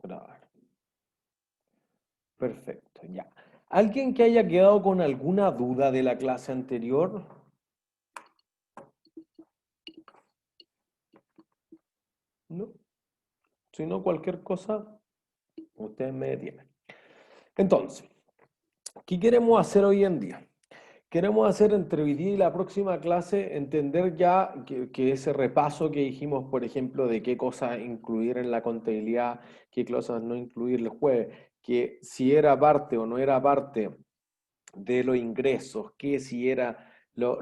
Grabar. Perfecto, ya. ¿Alguien que haya quedado con alguna duda de la clase anterior? ¿No? Si no, cualquier cosa, ustedes me detienen. Entonces, ¿qué queremos hacer hoy en día? Queremos hacer entre hoy día y la próxima clase, entender ya que ese repaso que dijimos, por ejemplo, de qué cosas incluir en la contabilidad, qué cosas no incluir el jueves, que si era parte o no era parte de los ingresos, que si era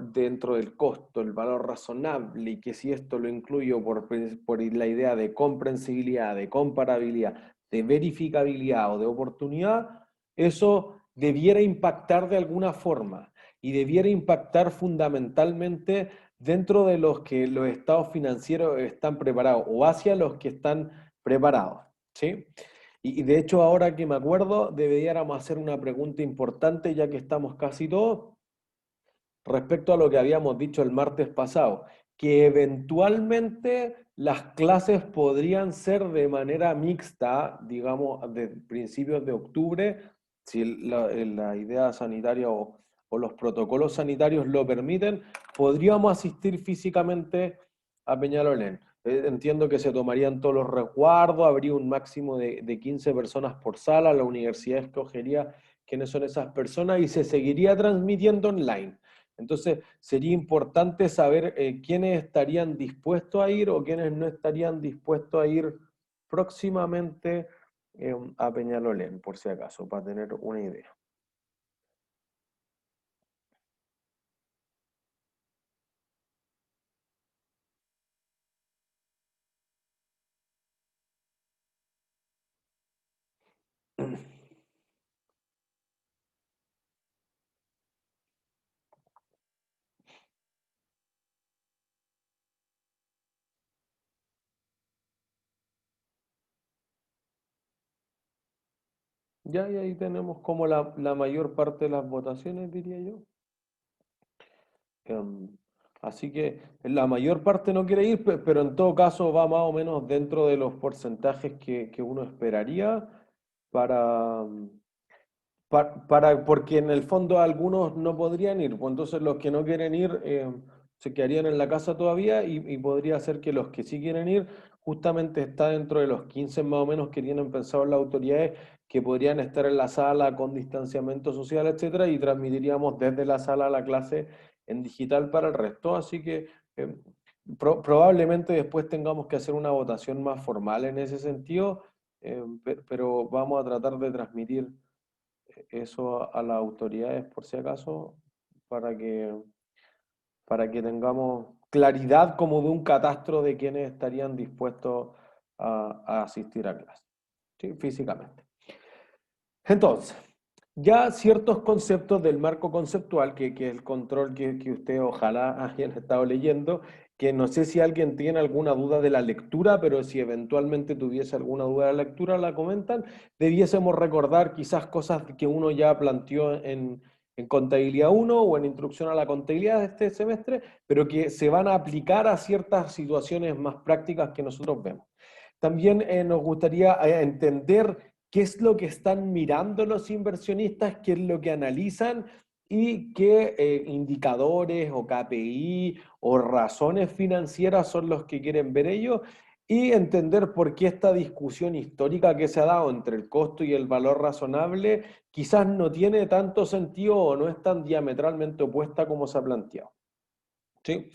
dentro del costo, el valor razonable, y que si esto lo incluyo por la idea de comprensibilidad, de comparabilidad, de verificabilidad o de oportunidad, eso debiera impactar de alguna forma y debiera impactar fundamentalmente dentro de los que los estados financieros están preparados o hacia los que están preparados, ¿sí? Y de hecho, ahora que me acuerdo, deberíamos hacer una pregunta importante, ya que estamos casi todos, respecto a lo que habíamos dicho el martes pasado, que eventualmente las clases podrían ser de manera mixta, digamos, de principios de octubre, si la idea sanitaria o los protocolos sanitarios lo permiten, podríamos asistir físicamente a Peñalolén. Entiendo que se tomarían todos los resguardos, habría un máximo de 15 personas por sala, la universidad escogería quiénes son esas personas y se seguiría transmitiendo online. Entonces, sería importante saber quiénes estarían dispuestos a ir o quiénes no estarían dispuestos a ir próximamente a Peñalolén, por si acaso, para tener una idea. Ya, y ahí tenemos como la mayor parte de las votaciones, diría yo. Em, Así que la mayor parte no quiere ir, pero en todo caso va más o menos dentro de los porcentajes que uno esperaría para, porque en el fondo algunos no podrían ir, pues entonces los que no quieren ir se quedarían en la casa todavía y podría ser que los que sí quieren ir justamente está dentro de los 15 más o menos que tienen pensado las autoridades que podrían estar en la sala con distanciamiento social, etcétera, y transmitiríamos desde la sala la clase en digital para el resto, así que probablemente después tengamos que hacer una votación más formal en ese sentido, pero vamos a tratar de transmitir eso a las autoridades por si acaso, para que, para que tengamos claridad como de un catastro de quienes estarían dispuestos a asistir a clase, ¿sí? Físicamente. Entonces, ya ciertos conceptos del marco conceptual, que es el control que ustedes ojalá hayan estado leyendo, que no sé si alguien tiene alguna duda de la lectura, pero si eventualmente tuviese alguna duda de la lectura, la comentan, debiésemos recordar quizás cosas que uno ya planteó en Contabilidad 1 o en Introducción a la Contabilidad de este semestre, pero que se van a aplicar a ciertas situaciones más prácticas que nosotros vemos. También nos gustaría entender qué es lo que están mirando los inversionistas, qué es lo que analizan y qué indicadores o KPI o razones financieras son los que quieren ver ellos y entender por qué esta discusión histórica que se ha dado entre el costo y el valor razonable quizás no tiene tanto sentido o no es tan diametralmente opuesta como se ha planteado. ¿Sí?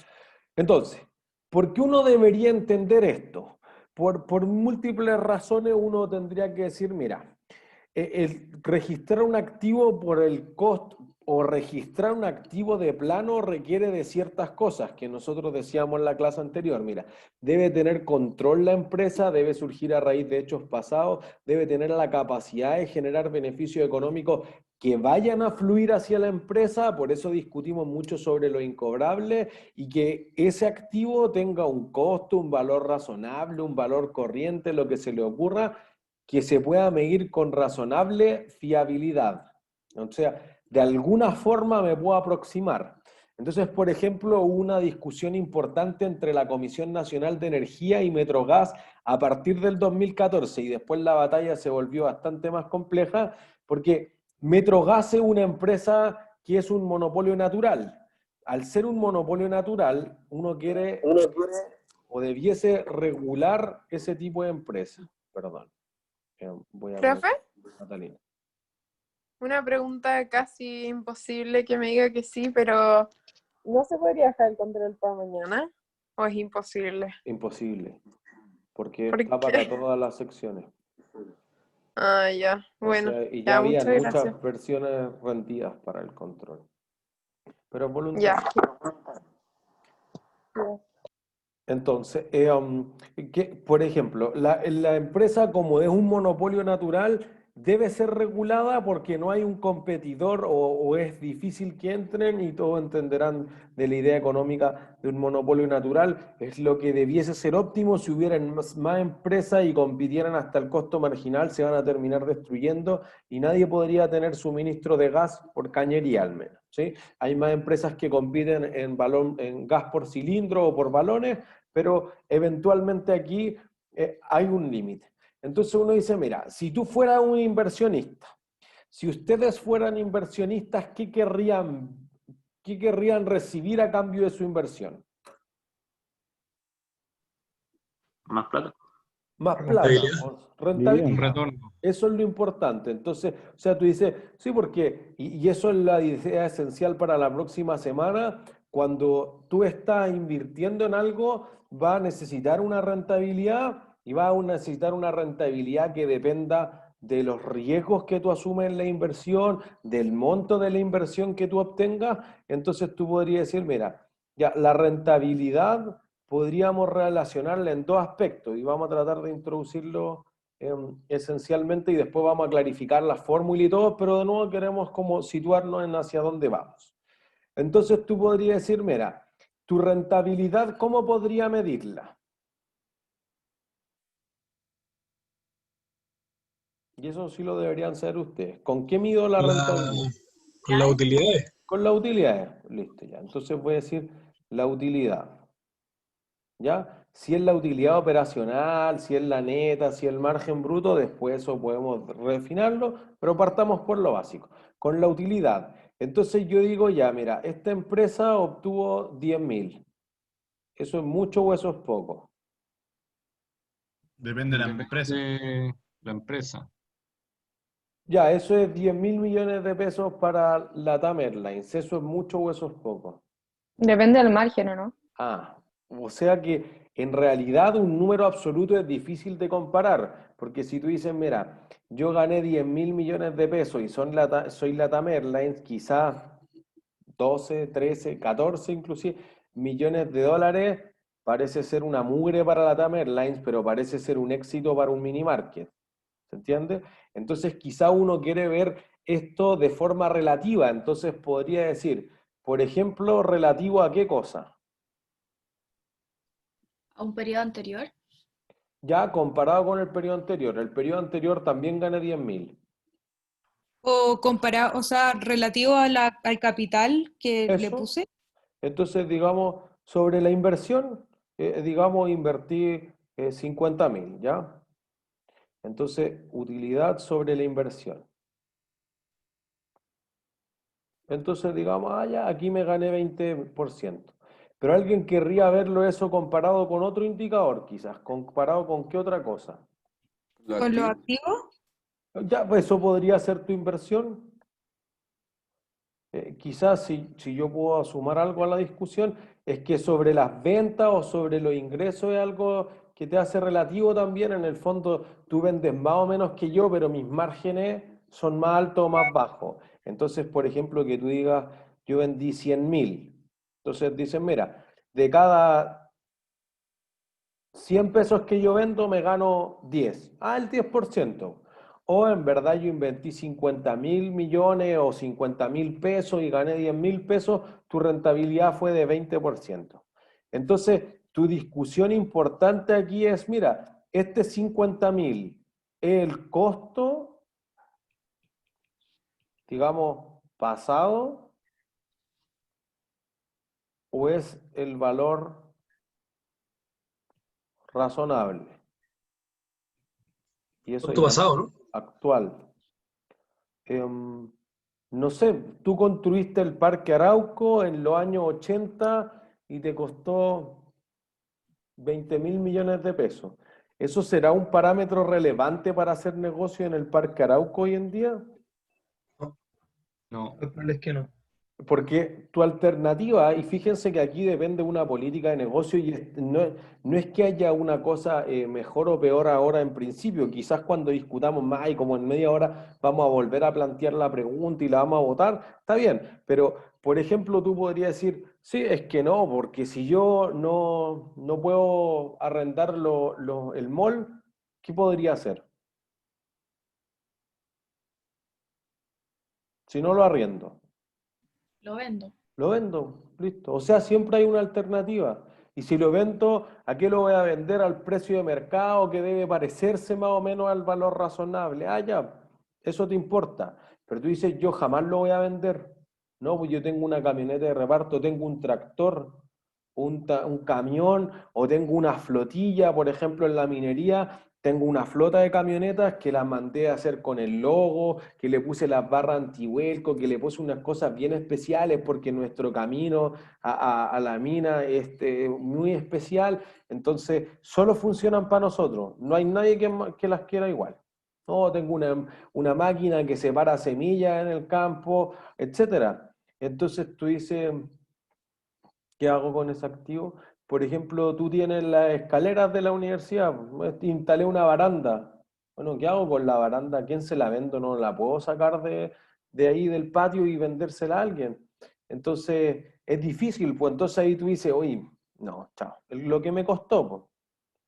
Entonces, ¿por qué uno debería entender esto? Por múltiples razones uno tendría que decir, mira, registrar un activo por el costo o registrar un activo de plano requiere de ciertas cosas que nosotros decíamos en la clase anterior. Mira, debe tener control la empresa, debe surgir a raíz de hechos pasados, debe tener la capacidad de generar beneficios económicos que vayan a fluir hacia la empresa, por eso discutimos mucho sobre lo incobrable y que ese activo tenga un costo, un valor razonable, un valor corriente, lo que se le ocurra, que se pueda medir con razonable fiabilidad. O sea, de alguna forma me puedo aproximar. Entonces, por ejemplo, hubo una discusión importante entre la Comisión Nacional de Energía y Metrogas a partir del 2014 y después la batalla se volvió bastante más compleja porque Metrogas es una empresa que es un monopolio natural. Al ser un monopolio natural, uno quiere o debiese regular ese tipo de empresa. Perdón, voy a poner Profe, Catalina. una pregunta casi imposible que me diga que sí, pero ¿no se podría dejar el control para mañana? ¿O es imposible? Imposible, porque ¿Por está para qué? todas las secciones. Ah, ya. O Bueno, sea, y ya ya, habían muchas gracias. muchas versiones rendidas para el control, pero es Ya. voluntario. Ya. Entonces, por ejemplo, la empresa como es un monopolio natural, debe ser regulada porque no hay un competidor o es difícil que entren y todos entenderán de la idea económica de un monopolio natural. Es lo que debiese ser óptimo si hubieran más empresas y compitieran hasta el costo marginal, se van a terminar destruyendo y nadie podría tener suministro de gas por cañería al menos, ¿sí? Hay más empresas que compiten en gas por cilindro o por balones, pero eventualmente aquí hay un límite. Entonces uno dice, mira, si tú fueras un inversionista, si ustedes fueran inversionistas, qué querrían recibir a cambio de su inversión? Más plata. Más plata, Rentabilidad. rentabilidad. Dividendo. Un retorno. Eso es lo importante. Entonces, o sea, tú dices, sí, porque, y eso es la idea esencial para la próxima semana, cuando tú estás invirtiendo en algo, va a necesitar una rentabilidad y va a necesitar una rentabilidad que dependa de los riesgos que tú asumes en la inversión, del monto de la inversión que tú obtengas. Entonces tú podrías decir, mira, ya la rentabilidad podríamos relacionarla en dos aspectos y vamos a tratar de introducirlo esencialmente y después vamos a clarificar la fórmula y todo, pero de nuevo queremos como situarnos en hacia dónde vamos. Entonces tú podrías decir, mira, tu rentabilidad, ¿cómo podría medirla? Y eso sí lo deberían saber ustedes. ¿Con qué mido la rentabilidad? Con las utilidades. Con la utilidad. Listo, ya. Entonces voy a decir la utilidad. ¿Ya? Si es la utilidad operacional, si es la neta, si es el margen bruto, después eso podemos refinarlo, pero partamos por lo básico. Con la utilidad. Entonces yo digo, ya, mira, esta empresa obtuvo 10.000. ¿Eso es mucho o eso es poco? Depende de la empresa. De la empresa. Ya, eso es 10.000 millones de pesos para LATAM Airlines. ¿Eso es mucho o eso es poco? Depende del margen, ¿o no? Ah, o sea que en realidad un número absoluto es difícil de comparar, porque si tú dices, mira, yo gané 10.000 millones de pesos y soy LATAM Airlines, quizás 12, 13, 14 inclusive millones de dólares, parece ser una mugre para LATAM Airlines, pero parece ser un éxito para un mini market. ¿Se entiende? Entonces quizá uno quiere ver esto de forma relativa, entonces podría decir, por ejemplo, relativo a qué cosa. A un periodo anterior. Ya comparado con el periodo anterior también gané 10.000. O comparado, o sea, relativo a al capital que le Eso. puse. Entonces, digamos, sobre la inversión, digamos, invertí 50.000, ¿ya? Entonces, utilidad sobre la inversión. Entonces, digamos, ya, aquí me gané 20%. Pero alguien querría verlo eso comparado con otro indicador, quizás, comparado con qué otra cosa. Lo Con los activo. activos. Ya, pues eso podría ser tu inversión. Quizás si yo puedo sumar algo a la discusión, es que sobre las ventas o sobre los ingresos es algo que te hace relativo también. En el fondo, tú vendes más o menos que yo, pero mis márgenes son más altos o más bajos. Entonces, por ejemplo, que tú digas, yo vendí 100.000. Entonces dicen, mira, de cada 100 pesos que yo vendo me gano 10. Ah, el 10%. O en verdad yo invertí 50.000 millones o 50.000 pesos y gané 10.000 pesos, tu rentabilidad fue de 20%. Entonces, tu discusión importante aquí es, mira, este 50.000 es el costo, digamos, pasado o es el valor razonable? Y eso Punto ya pasado, ¿no? actual. Em, no sé, tú construiste el Parque Arauco en los años 80 y te costó 20.000 millones de pesos. ¿Eso será un parámetro relevante para hacer negocio en el Parque Arauco hoy en día? No. Lo probable es que no. Porque tu alternativa, y fíjense que aquí depende de una política de negocio y no es que haya una cosa mejor o peor ahora en principio, quizás cuando discutamos más y como en media hora vamos a volver a plantear la pregunta y la vamos a votar, está bien, pero por ejemplo tú podrías decir, sí, es que no, porque si yo no puedo arrendar el mall, ¿qué podría hacer? Si no lo arriendo. Lo vendo. Lo vendo, listo. O sea, siempre hay una alternativa. Y si lo vendo, ¿a qué lo voy a vender? Al precio de mercado que debe parecerse más o menos al valor razonable. Ah, ya, eso te importa. Pero tú dices, yo jamás lo voy a vender. No, pues yo tengo una camioneta de reparto, tengo un tractor, un camión, o tengo una flotilla, por ejemplo, en la minería. Tengo una flota de camionetas que las mandé a hacer con el logo, que le puse las barras antivuelco, que le puse unas cosas bien especiales porque nuestro camino a la mina es muy especial. Entonces, solo funcionan para nosotros. No hay nadie que las quiera igual. No, tengo una máquina que separa semillas en el campo, etcétera. Entonces tú dices, ¿qué hago con ese activo? Por ejemplo, tú tienes las escaleras de la universidad, pues, instalé una baranda. Bueno, ¿qué hago con la baranda? ¿A quién se la vendo? No la puedo sacar de ahí del patio y vendérsela a alguien. Entonces, es difícil, pues entonces ahí tú dices, oye, no, chao, lo que me costó, pues.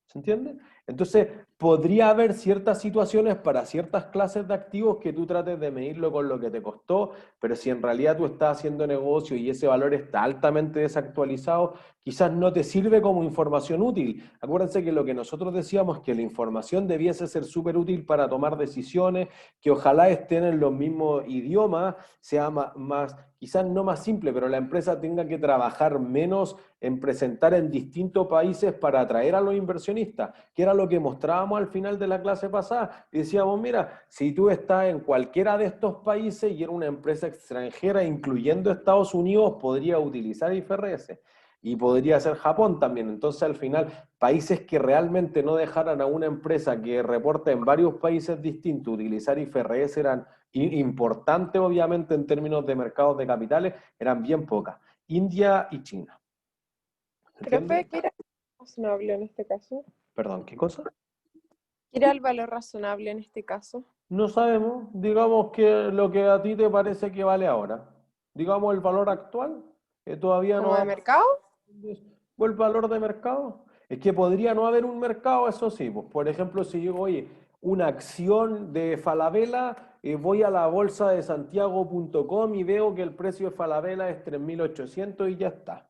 ¿Se entiende? Entonces, podría haber ciertas situaciones para ciertas clases de activos que tú trates de medirlo con lo que te costó, pero si en realidad tú estás haciendo negocio y ese valor está altamente desactualizado, quizás no te sirve como información útil. Acuérdense que lo que nosotros decíamos, que la información debiese ser súper útil para tomar decisiones, que ojalá estén en los mismos idiomas, sea más, quizás no más simple, pero la empresa tenga que trabajar menos en presentar en distintos países para atraer a los inversionistas, que era lo que mostrábamos al final de la clase pasada. Y decíamos, mira, si tú estás en cualquiera de estos países y eres una empresa extranjera, incluyendo Estados Unidos, podría utilizar IFRS. Y podría ser Japón también. Entonces, al final, países que realmente no dejaran a una empresa que reporta en varios países distintos utilizar IFRS eran importantes, obviamente, en términos de mercados de capitales, eran bien pocas. India y China. Profe, ¿qué era razonable en este caso? Perdón, ¿qué cosa? ¿Qué era el valor razonable en este caso? No sabemos, digamos que lo que a ti te parece que vale ahora. Digamos el valor actual, que todavía ¿Como no de mercado? ¿O el valor de mercado? Es que podría no haber un mercado, eso sí. Pues, por ejemplo, si yo, oye, una acción de Falabella, voy a la bolsa de santiago.com y veo que el precio de Falabella es 3.800 y ya está.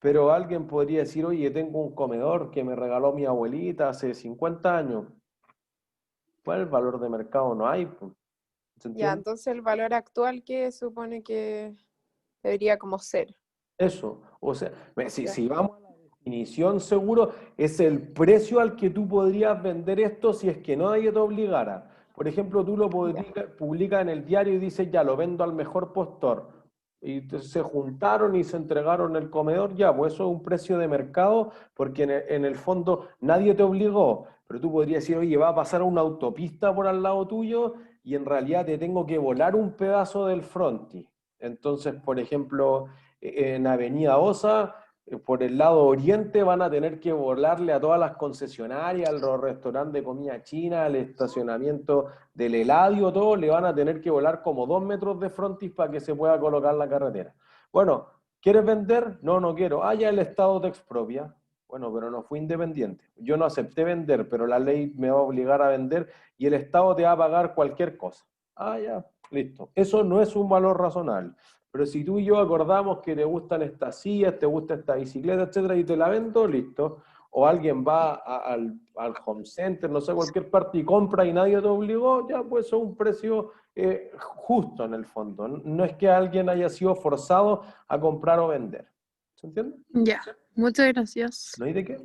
Pero alguien podría decir, oye, tengo un comedor que me regaló mi abuelita hace 50 años. ¿Cuál es el valor de mercado? No hay, pues. ¿Se Ya, entiende? entonces el valor actual que supone que debería como ser. Eso. O sea, si, Ya. si vamos a la definición, seguro, es el precio al que tú podrías vender esto si es que nadie te obligara. Por ejemplo, tú lo Ya. publicas en el diario y dices, ya, lo vendo al mejor postor. Y se juntaron y se entregaron el comedor, ya, pues eso es un precio de mercado, porque en el fondo nadie te obligó. Pero tú podrías decir, oye, va a pasar una autopista por al lado tuyo y en realidad te tengo que volar un pedazo del frontis. Entonces, por ejemplo, en Avenida Osa, por el lado oriente, van a tener que volarle a todas las concesionarias, a los restaurantes de comida china, al estacionamiento del Eladio, todo, le van a tener que volar como 2 metros de frontis para que se pueda colocar la carretera. Bueno, ¿quieres vender? No, no quiero. Ah, ya el Estado te expropia. Bueno, pero no fui independiente. Yo no acepté vender, pero la ley me va a obligar a vender y el Estado te va a pagar cualquier cosa. Ah, ya, listo. Eso no es un valor razonable. Pero si tú y yo acordamos que te gustan estas sillas, te gusta esta bicicleta, etcétera, y te la vendo, listo. O alguien va al home center, no sé, cualquier parte y compra y nadie te obligó, ya pues eso es un precio justo en el fondo. No es que alguien haya sido forzado a comprar o vender. ¿Se entiende? Ya, muchas gracias. ¿No hay de qué?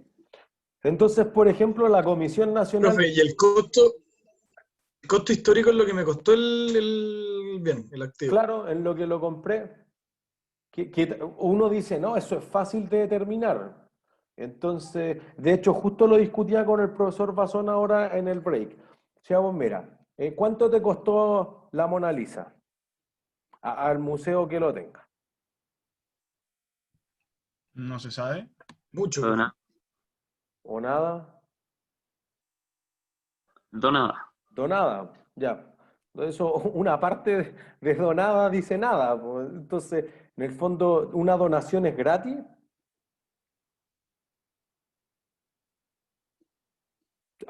Entonces, por ejemplo, la Comisión Nacional... Profe, y el costo histórico es lo que me costó el bien, el activo. Claro, en lo que lo compré, que uno dice, no, eso es fácil de determinar. Entonces, de hecho, justo lo discutía con el profesor Bazón ahora en el break. Decíamos, mira, ¿cuánto te costó la Mona Lisa? Al museo que lo tenga. No se sabe. Mucho. Dona- ¿O nada? Donada. Donada, ya. Eso, una parte de donada dice nada, pues. Entonces, en el fondo, ¿una donación es gratis?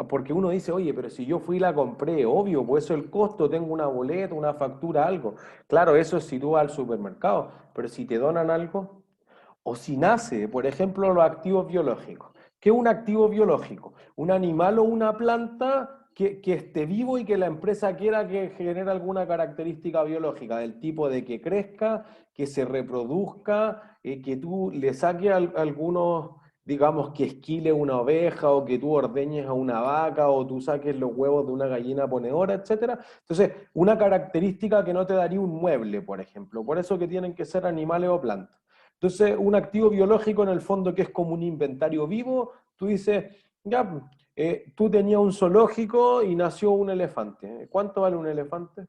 Porque uno dice, oye, pero si yo fui y la compré, obvio, pues eso es el costo, tengo una boleta, una factura, algo. Claro, eso es si tú vas al supermercado, pero si te donan algo, o si nace, por ejemplo, los activos biológicos. ¿Qué es un activo biológico? Un animal o una planta que esté vivo y que la empresa quiera que genere alguna característica biológica, del tipo de que crezca, que se reproduzca, que tú le saques algunos, digamos, que esquile una oveja o que tú ordeñes a una vaca o tú saques los huevos de una gallina ponedora, etcétera. Entonces, una característica que no te daría un mueble, por ejemplo. Por eso que tienen que ser animales o plantas. Entonces, un activo biológico en el fondo que es como un inventario vivo, tú dices, ya, tú tenías un zoológico y nació un elefante. ¿Cuánto vale un elefante?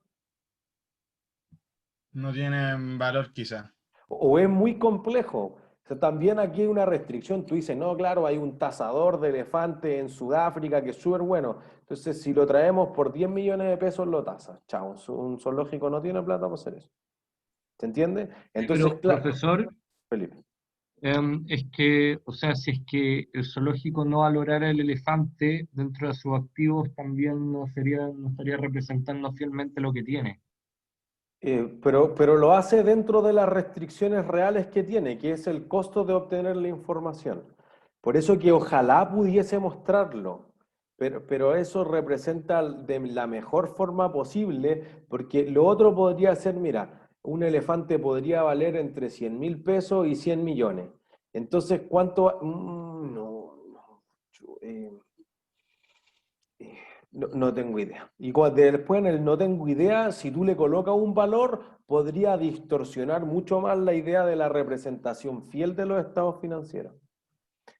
No tienen valor quizá. O es muy complejo. O sea, también aquí hay una restricción. Tú dices, no, claro, hay un cazador de elefantes en Sudáfrica que es súper bueno. Entonces, si lo traemos por 10 millones de pesos, lo tasas. Chao, un zoológico no tiene plata para hacer eso. ¿Se entiende? Entonces, Pero, claro, profesor, Felipe. es que, o sea, si es que el zoológico no valorara el elefante dentro de sus activos, también no estaría representando fielmente lo que tiene. Pero lo hace dentro de las restricciones reales que tiene, que es el costo de obtener la información. Por eso que ojalá pudiese mostrarlo, pero eso representa de la mejor forma posible, porque lo otro podría ser, mira, un elefante podría valer entre 100.000 pesos y 100 millones. Entonces, ¿cuánto? No, no tengo idea. Y después en el no tengo idea, si tú le colocas un valor, podría distorsionar mucho más la idea de la representación fiel de los estados financieros.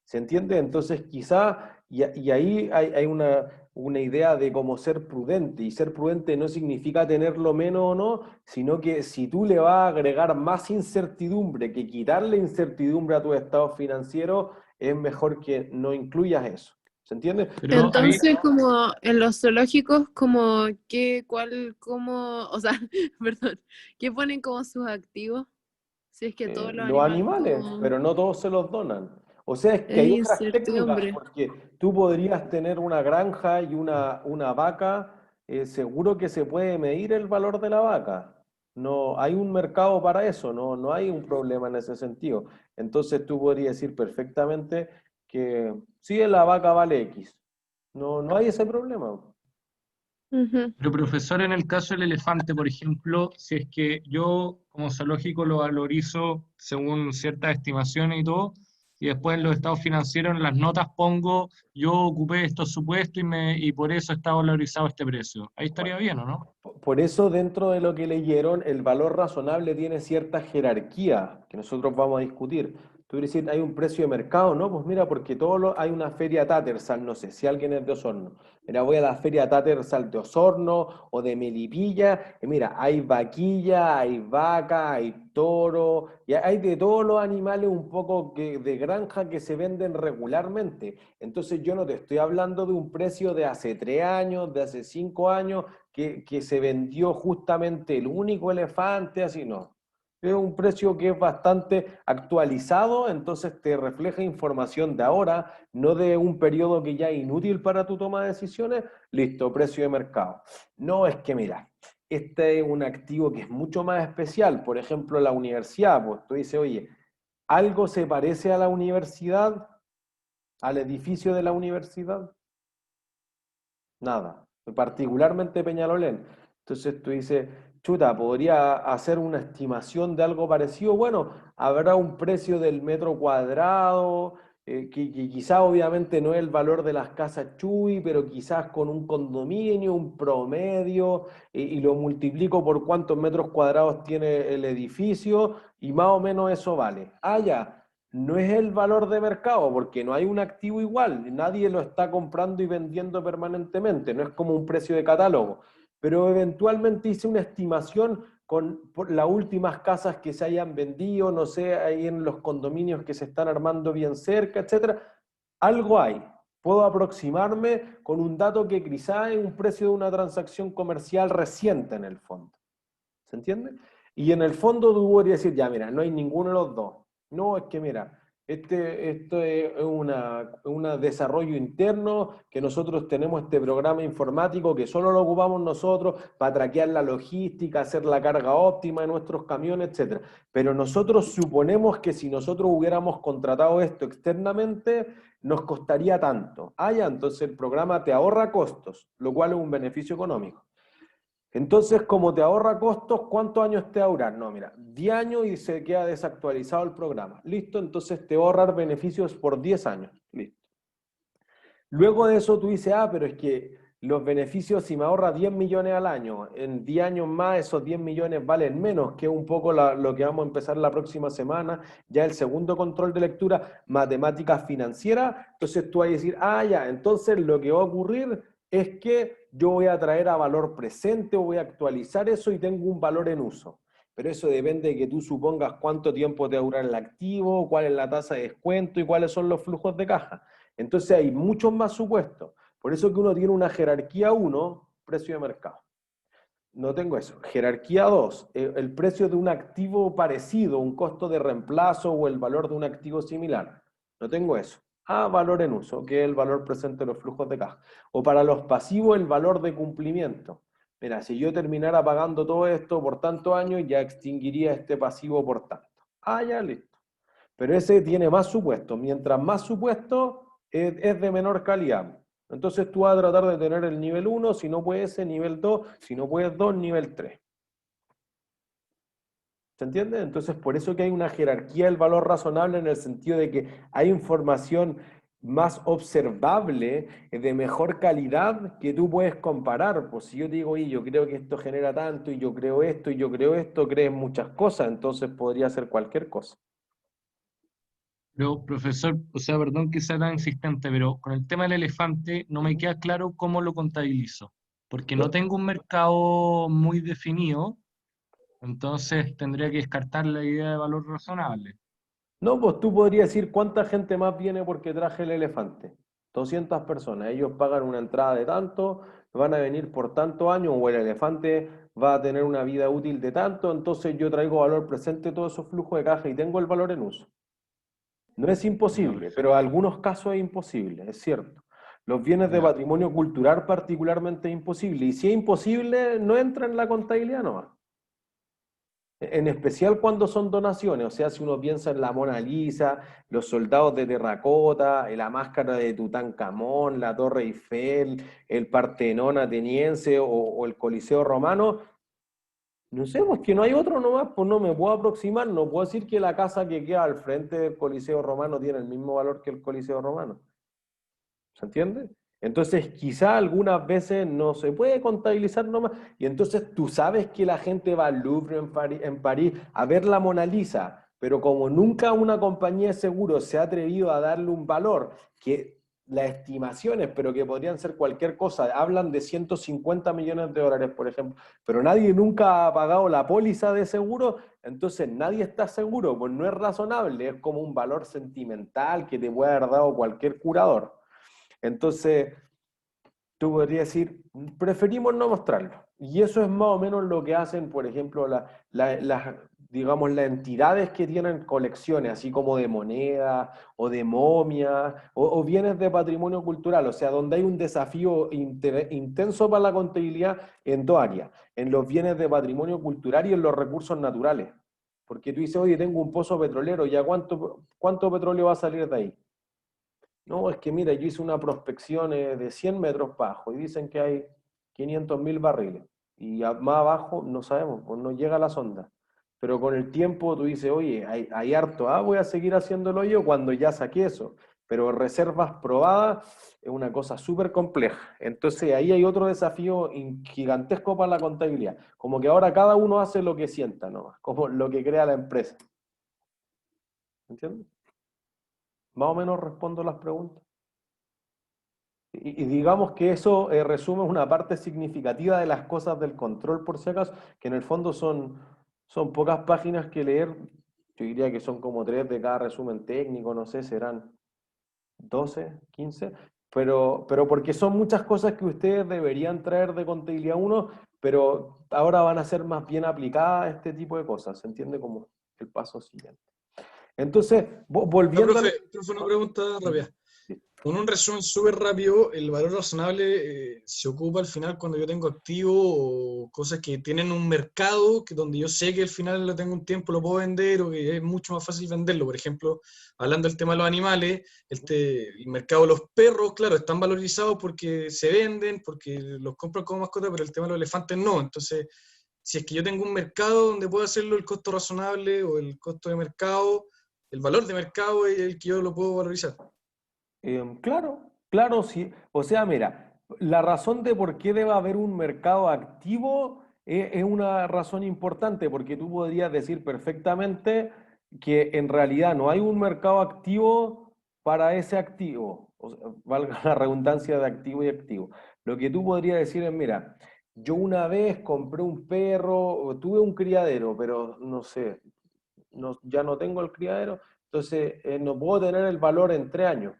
¿Se entiende? Entonces quizá, y ahí hay una idea de cómo ser prudente, y ser prudente no significa tenerlo menos o no, sino que si tú le vas a agregar más incertidumbre que quitarle incertidumbre a tu estado financiero, es mejor que no incluyas eso. ¿Se entiende? Pero ahí, Entonces, como en los zoológicos, como o sea, perdón, ¿qué ponen como sus activos? Si es que todos los Los animales animales, como pero no todos se los donan. O sea, es que es hay otras técnicas, incertidumbre. porque tú podrías tener una granja y una vaca, seguro que se puede medir el valor de la vaca. No, hay un mercado para eso, no hay un problema en ese sentido. Entonces tú podrías decir perfectamente que sí, la vaca vale X. No hay ese problema. Ujú. pero profesor, en el caso del elefante, por ejemplo, si es que yo como zoológico lo valorizo según ciertas estimaciones y todo, y después en los estados financieros, en las notas pongo, yo ocupé estos supuestos y por eso está valorizado este precio. Ahí estaría bien, ¿o no? Por eso dentro de lo que leyeron, el valor razonable tiene cierta jerarquía que nosotros vamos a discutir. Tú decir, hay un precio de mercado, ¿no? Pues mira, porque hay una feria Tattersall, no sé si alguien es de Osorno. Mira, voy a la feria Tattersall de Osorno o de Melipilla, y mira, hay vaquilla, hay vaca, hay toro, y hay de todos los animales un poco de granja que se venden regularmente. Entonces yo no te estoy hablando de un precio de hace 3 años, de hace 5 años, que se vendió justamente el único elefante, así no. Es un precio que es bastante actualizado, entonces te refleja información de ahora, no de un periodo que ya es inútil para tu toma de decisiones. Listo, precio de mercado. No, es que mira, este es un activo que es mucho más especial. Por ejemplo, la universidad, pues tú dices, oye, ¿algo se parece a la universidad? ¿Al edificio de la universidad? Nada, particularmente Peñalolén. Entonces tú dices, chuta, ¿podría hacer una estimación de algo parecido? Bueno, habrá un precio del metro cuadrado, que quizás obviamente no es el valor de las casas Chuy, pero quizás con un condominio, un promedio, y lo multiplico por cuántos metros cuadrados tiene el edificio, y más o menos eso vale. Ah, ya. No es el valor de mercado, porque no hay un activo igual, nadie lo está comprando y vendiendo permanentemente, no es como un precio de catálogo, pero eventualmente hice una estimación con las últimas casas que se hayan vendido, no sé, ahí en los condominios que se están armando bien cerca, etcétera. Algo hay. Puedo aproximarme con un dato que quizá es un precio de una transacción comercial reciente en el fondo. ¿Se entiende? Y en el fondo tú podrías decir, ya mira, no hay ninguno de los dos. No, es que mira, esto es un desarrollo interno, que nosotros tenemos este programa informático que solo lo ocupamos nosotros para traquear la logística, hacer la carga óptima de nuestros camiones, etc. Pero nosotros suponemos que si nosotros hubiéramos contratado esto externamente, nos costaría tanto. Ah, ya, entonces el programa te ahorra costos, lo cual es un beneficio económico. Entonces, como te ahorra costos, ¿cuántos años te va a durar? No, mira, 10 años y se queda desactualizado el programa. Listo, entonces te va a ahorrar beneficios por 10 años. Listo. Luego de eso tú dices, ah, pero es que los beneficios, si me ahorra 10 millones al año, en 10 años más esos 10 millones valen menos, que es un poco lo que vamos a empezar la próxima semana, ya el segundo control de lectura, matemáticas financieras. Entonces tú vas a decir, ah, ya, entonces lo que va a ocurrir es que yo voy a traer a valor presente o voy a actualizar eso y tengo un valor en uso. Pero eso depende de que tú supongas cuánto tiempo te va a durar el activo, cuál es la tasa de descuento y cuáles son los flujos de caja. Entonces hay muchos más supuestos. Por eso que uno tiene una jerarquía 1, precio de mercado. No tengo eso. Jerarquía 2, el precio de un activo parecido, un costo de reemplazo o el valor de un activo similar. No tengo eso. A, valor en uso, que es el valor presente de los flujos de caja. O para los pasivos, el valor de cumplimiento. Mira, si yo terminara pagando todo esto por tantos años, ya extinguiría este pasivo por tanto. Ah, ya, listo. Pero ese tiene más supuestos. Mientras más supuestos, es de menor calidad. Entonces tú vas a tratar de tener el nivel 1, si no puedes ese, nivel 2, si no puedes 2, nivel 3. ¿Se entiende? Entonces por eso que hay una jerarquía del valor razonable en el sentido de que hay información más observable, de mejor calidad, que tú puedes comparar. Pues si yo te digo, oye, yo creo que esto genera tanto, y yo creo esto, y yo creo esto, crees muchas cosas, entonces podría ser cualquier cosa. Pero, profesor, o sea, perdón que sea tan insistente, pero con el tema del elefante no me queda claro cómo lo contabilizo, porque no tengo un mercado muy definido, entonces tendría que descartar la idea de valor razonable. No, pues tú podrías decir cuánta gente más viene porque traje el elefante. 200 personas. Ellos pagan una entrada de tanto, van a venir por tantos años, o el elefante va a tener una vida útil de tanto, entonces yo traigo valor presente todos esos flujos de caja y tengo el valor en uso. No es Ya, imposible, pero en algunos casos es imposible, es cierto. Los bienes de ya. patrimonio cultural particularmente es imposible. Y si es imposible, no entra en la contabilidad nomás. En especial cuando son donaciones, o sea, si uno piensa en la Mona Lisa, los soldados de terracota, la máscara de Tutankamón, la Torre Eiffel, el Partenón ateniense o el Coliseo romano, no sé, pues que no hay otro nomás, pues no me puedo aproximar, no puedo decir que la casa que queda al frente del Coliseo romano tiene el mismo valor que el Coliseo romano. ¿Se entiende? Entonces, quizá algunas veces no se puede contabilizar nomás, y entonces tú sabes que la gente va al Louvre en París a ver la Mona Lisa, pero como nunca una compañía de seguros se ha atrevido a darle un valor, que las estimaciones, pero que podrían ser cualquier cosa, hablan de 150 millones de dólares, por ejemplo, pero nadie nunca ha pagado la póliza de seguro, entonces nadie está seguro, pues no es razonable, es como un valor sentimental que te puede haber dado cualquier curador. Entonces, tú podrías decir, preferimos no mostrarlo. Y eso es más o menos lo que hacen, por ejemplo, digamos, las entidades que tienen colecciones, así como de moneda o de momias o bienes de patrimonio cultural, o sea, donde hay un desafío intenso para la contabilidad en dos áreas, en los bienes de patrimonio cultural y en los recursos naturales. Porque tú dices, oye, tengo un pozo petrolero, ¿ya cuánto petróleo va a salir de ahí? No, es que mira, yo hice una prospección de 100 metros bajo y dicen que hay 500.000 barriles. Y más abajo no sabemos, pues no llega la sonda. Pero con el tiempo tú dices, oye, hay harto, voy a seguir haciendo el hoyo cuando ya saqué eso. Pero reservas probadas es una cosa súper compleja. Entonces ahí hay otro desafío gigantesco para la contabilidad. Como que ahora cada uno hace lo que sienta, ¿no? Como lo que crea la empresa. ¿Entiendes? Más o menos respondo las preguntas. Y digamos que eso resume una parte significativa de las cosas del control, por si acaso, que en el fondo son pocas páginas que leer. Yo diría que son como 3 de cada resumen técnico, no sé, serán 12, 15, pero porque son muchas cosas que ustedes deberían traer de contabilidad 1, pero ahora van a ser más bien aplicadas este tipo de cosas, ¿se entiende? Como el paso siguiente. Entonces, volviendo a... Profe, una pregunta rápida. Con un resumen súper rápido, el valor razonable se ocupa al final cuando yo tengo activo o cosas que tienen un mercado que donde yo sé que al final lo tengo un tiempo, lo puedo vender o que es mucho más fácil venderlo. Por ejemplo, hablando del tema de los animales, el mercado de los perros, claro, están valorizados porque se venden, porque los compran como mascota, pero el tema de los elefantes no. Entonces, si es que yo tengo un mercado donde puedo hacerlo el costo razonable o el costo de mercado, el valor de mercado es el que yo lo puedo valorizar. Claro, sí. O sea, mira, la razón de por qué debe haber un mercado activo es una razón importante, porque tú podrías decir perfectamente que en realidad no hay un mercado activo para ese activo, o sea, valga la redundancia de activo y activo. Lo que tú podrías decir es, mira, yo una vez compré un perro, o tuve un criadero, pero no sé, ya no tengo el criadero, entonces no puedo tener el valor en 3 años.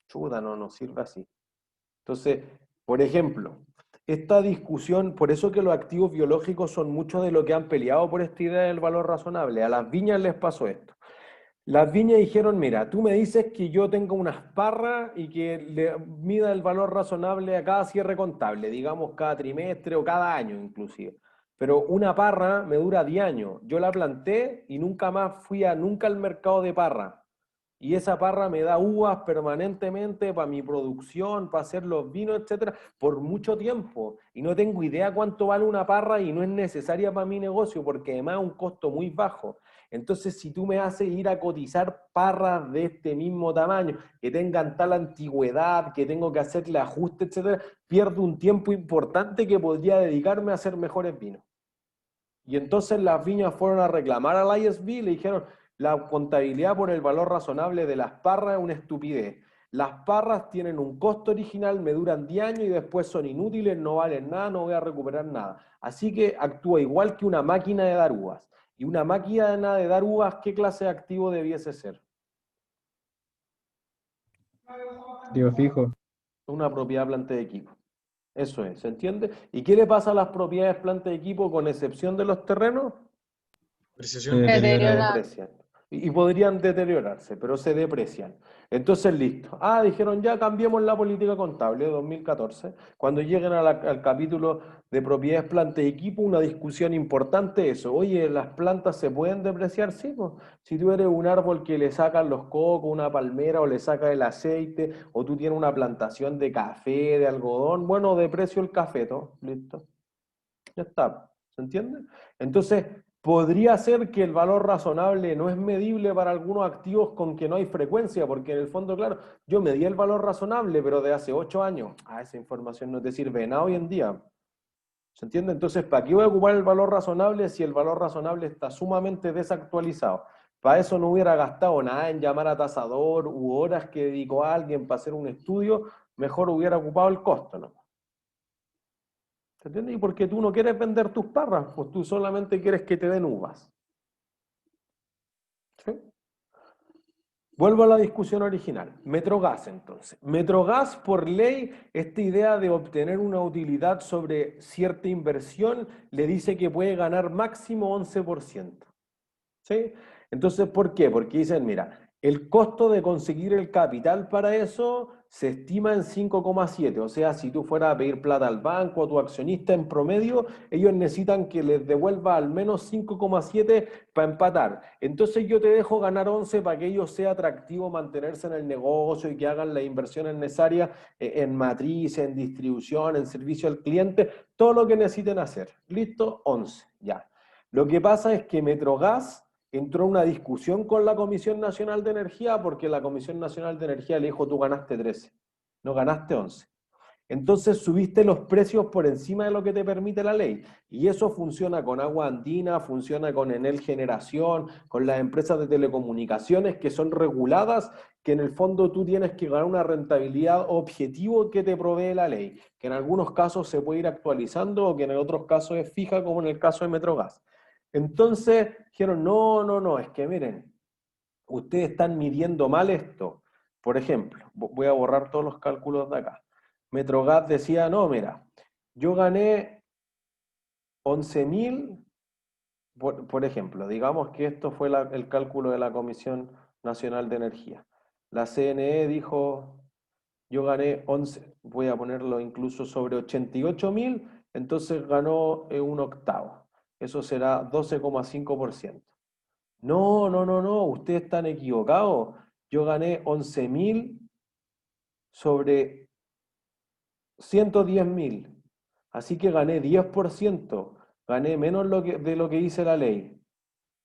Chuta, no nos sirve así. Entonces, por ejemplo, esta discusión, por eso que los activos biológicos son muchos de los que han peleado por esta idea del valor razonable. A las viñas les pasó esto. Las viñas dijeron, mira, tú me dices que yo tengo unas parras y que le mida el valor razonable a cada cierre contable, digamos cada trimestre o cada año inclusive. Pero una parra me dura 10 años. Yo la planté y nunca más nunca al mercado de parra. Y esa parra me da uvas permanentemente para mi producción, para hacer los vinos, etcétera, por mucho tiempo. Y no tengo idea cuánto vale una parra y no es necesaria para mi negocio porque además es un costo muy bajo. Entonces, si tú me haces ir a cotizar parras de este mismo tamaño, que tengan tal antigüedad, que tengo que hacerle ajuste, etcétera, pierdo un tiempo importante que podría dedicarme a hacer mejores vinos. Y entonces las viñas fueron a reclamar al ISB y le dijeron, la contabilidad por el valor razonable de las parras es una estupidez. Las parras tienen un costo original, me duran 10 años y después son inútiles, no valen nada, no voy a recuperar nada. Así que actúa igual que una máquina de dar uvas. Y una máquina de dar uvas, ¿qué clase de activo debiese ser? Activo fijo. Una propiedad planta de equipo. Eso es, ¿se entiende? ¿Y qué le pasa a las propiedades planta de equipo con excepción de los terrenos? Apreciación. Se Deteriorado. deprecian. Y podrían deteriorarse, pero se deprecian. Entonces, listo. Dijeron, ya cambiemos la política contable de 2014. Cuando lleguen al capítulo de propiedades, planta y equipo, una discusión importante eso. Oye, ¿las plantas se pueden depreciar? Sí, pues. Si tú eres un árbol que le sacan los cocos, una palmera, o le saca el aceite, o tú tienes una plantación de café, de algodón, bueno, deprecio el café, ¿no? Listo. Ya está. ¿Se entiende? Entonces, podría ser que el valor razonable no es medible para algunos activos con que no hay frecuencia, porque en el fondo, claro, yo medí el valor razonable, pero de hace 8 años. Esa información no te sirve de nada hoy en día. ¿Se entiende? Entonces, ¿para qué voy a ocupar el valor razonable si el valor razonable está sumamente desactualizado? Para eso no hubiera gastado nada en llamar a tasador u horas que dedicó a alguien para hacer un estudio, mejor hubiera ocupado el costo, ¿no? ¿Se entiende? Y porque tú no quieres vender tus parras, pues tú solamente quieres que te den uvas. ¿Sí? Vuelvo a la discusión original. Metrogas, entonces. Metrogas, por ley, esta idea de obtener una utilidad sobre cierta inversión, le dice que puede ganar máximo 11%. ¿Sí? Entonces, ¿por qué? Porque dicen, mira, el costo de conseguir el capital para eso se estima en 5,7. O sea, si tú fueras a pedir plata al banco o tu accionista en promedio, ellos necesitan que les devuelva al menos 5,7 para empatar. Entonces yo te dejo ganar 11 para que ellos sea atractivo mantenerse en el negocio y que hagan las inversiones necesarias en matriz, en distribución, en servicio al cliente, todo lo que necesiten hacer. ¿Listo? 11, ya. Lo que pasa es que Metrogas entró una discusión con la Comisión Nacional de Energía porque la Comisión Nacional de Energía le dijo, tú ganaste 13, no ganaste 11. Entonces subiste los precios por encima de lo que te permite la ley. Y eso funciona con Agua Andina, funciona con Enel Generación, con las empresas de telecomunicaciones que son reguladas, que en el fondo tú tienes que ganar una rentabilidad objetivo que te provee la ley, que en algunos casos se puede ir actualizando o que en otros casos es fija, como en el caso de Metrogas. Entonces dijeron, no, es que miren, ustedes están midiendo mal esto. Por ejemplo, voy a borrar todos los cálculos de acá. Metrogas decía, no, mira, yo gané 11.000, por ejemplo, digamos que esto fue el cálculo de la Comisión Nacional de Energía. La CNE dijo, yo gané 11, voy a ponerlo incluso sobre 88.000, entonces ganó un octavo. Eso será 12,5%. No, ustedes están equivocados. Yo gané 11.000 sobre 110.000. Así que gané 10%. Gané menos de lo que dice la ley.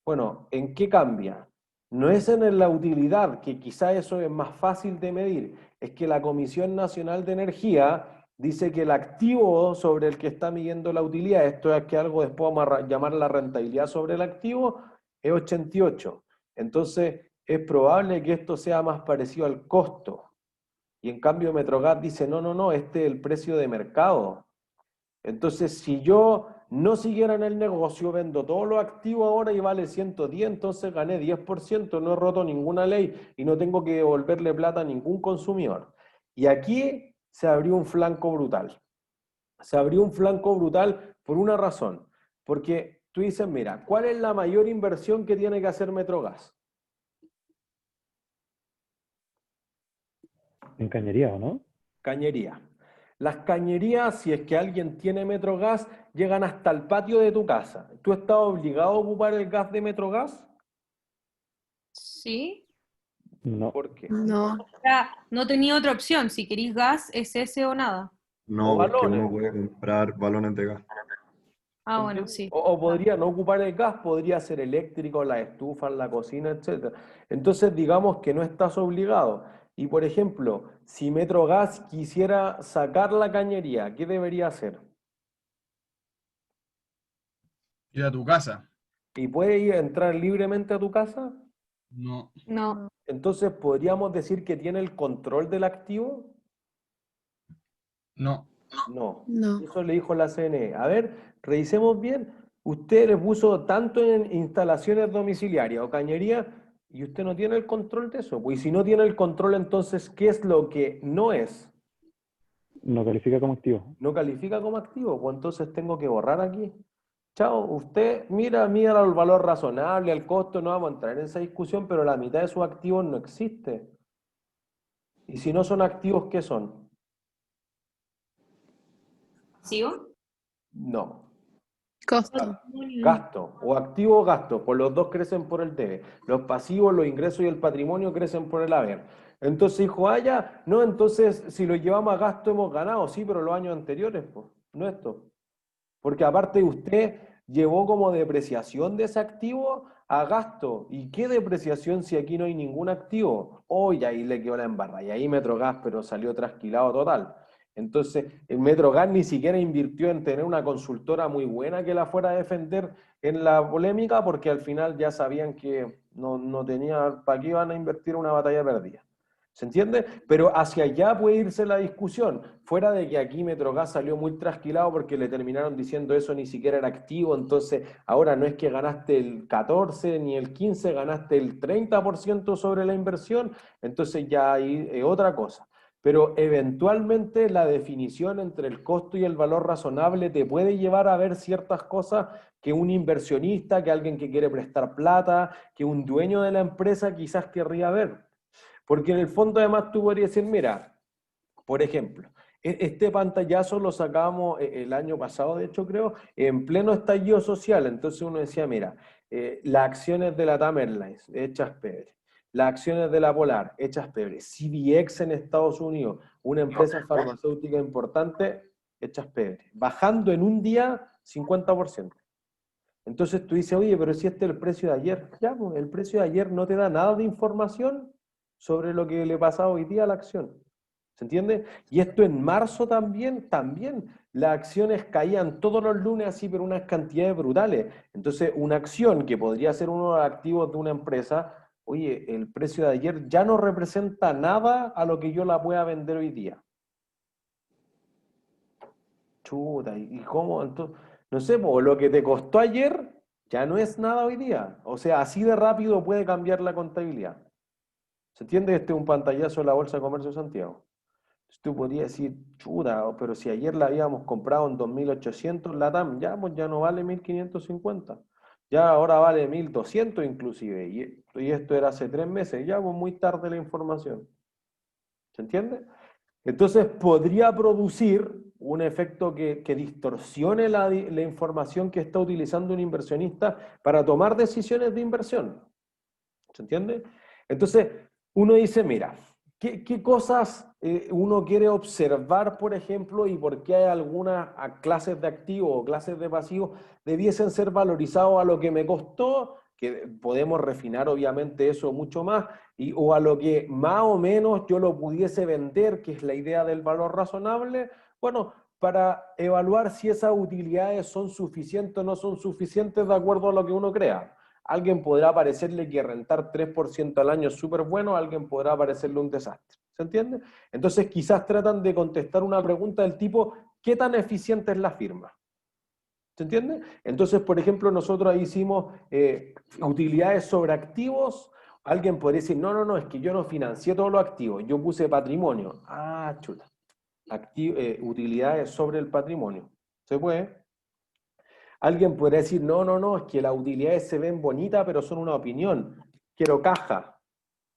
Bueno, ¿en qué cambia? No es en la utilidad, que quizá eso es más fácil de medir. Es que la Comisión Nacional de Energía dice que el activo sobre el que está midiendo la utilidad, esto es que algo después vamos a llamar la rentabilidad sobre el activo, es 88. Entonces, es probable que esto sea más parecido al costo. Y en cambio Metrogas dice, no, este es el precio de mercado. Entonces, si yo no siguiera en el negocio, vendo todos los activos ahora y vale 110, entonces gané 10%, no he roto ninguna ley y no tengo que devolverle plata a ningún consumidor. Y aquí se abrió un flanco brutal. Se abrió un flanco brutal por una razón. Porque tú dices, mira, ¿cuál es la mayor inversión que tiene que hacer Metrogas? En cañería, ¿o no? Cañería. Las cañerías, si es que alguien tiene Metrogas, llegan hasta el patio de tu casa. ¿Tú estás obligado a ocupar el gas de Metrogas? Sí. No. ¿Por qué? No. O sea, no tenía otra opción. Si queréis gas, es ese o nada. No, O porque balones. uno puede comprar balones de gas. Ah, bueno, ¿Entiendes? sí. O podría no ocupar el gas, podría ser eléctrico, la estufa, la cocina, etc. Entonces, digamos que no estás obligado. Y, por ejemplo, si Metrogas quisiera sacar la cañería, ¿qué debería hacer? Ir a tu casa. ¿Y puede entrar libremente a tu casa? No. No. Entonces, ¿podríamos decir que tiene el control del activo? No. No. No. Eso le dijo la CNE. A ver, revisemos bien. Usted le puso tanto en instalaciones domiciliarias o cañería y usted no tiene el control de eso. Pues, y si no tiene el control, entonces, ¿qué es lo que no es? No califica como activo. No califica como activo, pues entonces tengo que borrar aquí. Chao, usted mira el valor razonable, el costo, no vamos a entrar en esa discusión, pero la mitad de sus activos no existe. Y si no son activos, ¿qué son? ¿Sigo? No. Costo. Gasto, o activo o gasto, pues los dos crecen por el debe. Los pasivos, los ingresos y el patrimonio crecen por el haber. Entonces dijo, ya, no, entonces si lo llevamos a gasto hemos ganado, sí, pero los años anteriores, pues, no esto. Porque aparte usted llevó como depreciación de ese activo a gasto. ¿Y qué depreciación si aquí no hay ningún activo? Y ahí le quedó la embarra. Y ahí Metrogas, pero salió trasquilado total. Entonces, el Metrogas ni siquiera invirtió en tener una consultora muy buena que la fuera a defender en la polémica, porque al final ya sabían que no tenía, ¿para qué iban a invertir una batalla perdida? ¿Se entiende? Pero hacia allá puede irse la discusión, fuera de que aquí Metrogas salió muy trasquilado porque le terminaron diciendo eso ni siquiera era activo, entonces ahora no es que ganaste el 14 ni el 15, ganaste el 30% sobre la inversión, entonces ya hay otra cosa. Pero eventualmente la definición entre el costo y el valor razonable te puede llevar a ver ciertas cosas que un inversionista, que alguien que quiere prestar plata, que un dueño de la empresa quizás querría ver. Porque en el fondo además tú podrías decir, mira, Por ejemplo, este pantallazo lo sacamos el año pasado, de hecho creo, en pleno estallido social. Entonces uno decía, mira, las acciones de la TAM Airlines, hechas pebre. Las acciones de la Polar, hechas pebre. CVX en Estados Unidos, una empresa farmacéutica importante, hechas pebre. Bajando en un día 50%. Entonces tú dices, oye, pero si este es el precio de ayer. Ya, pues, el precio de ayer no te da nada de información sobre lo que le pasa hoy día a la acción. ¿Se entiende? Y esto en marzo también, las acciones caían todos los lunes así, pero unas cantidades brutales. Entonces, una acción que podría ser uno de los activos de una empresa, oye, el precio de ayer ya no representa nada a lo que yo la pueda vender hoy día. Chuta, ¿y cómo? Entonces, no sé, po, lo que te costó ayer ya no es nada hoy día. O sea, así de rápido puede cambiar la contabilidad. ¿Se entiende? Este es un pantallazo de la Bolsa de Comercio de Santiago. Tú podrías decir, chuta, pero si ayer la habíamos comprado en 2.800 la TAM, ya, pues ya no vale 1.550. Ya ahora vale 1.200 inclusive. Y esto era hace 3 meses. Ya, pues muy tarde la información. ¿Se entiende? Entonces podría producir un efecto que distorsione la información que está utilizando un inversionista para tomar decisiones de inversión. ¿Se entiende? Entonces, uno dice, mira, ¿qué cosas uno quiere observar, por ejemplo, y por qué hay algunas clases de activos o clases de pasivos debiesen ser valorizados a lo que me costó, que podemos refinar obviamente eso mucho más, o a lo que más o menos yo lo pudiese vender, que es la idea del valor razonable? Bueno, para evaluar si esas utilidades son suficientes o no son suficientes de acuerdo a lo que uno crea. Alguien podrá parecerle que rentar 3% al año es súper bueno, a alguien podrá parecerle un desastre. ¿Se entiende? Entonces quizás tratan de contestar una pregunta del tipo, ¿qué tan eficiente es la firma? ¿Se entiende? Entonces, por ejemplo, nosotros ahí hicimos utilidades sobre activos. Alguien podría decir, no, es que yo no financié todos los activos, yo puse patrimonio. Ah, chuta. Utilidades sobre el patrimonio. ¿Se puede? Alguien podría decir, no, es que las utilidades se ven bonitas, pero son una opinión. Quiero caja.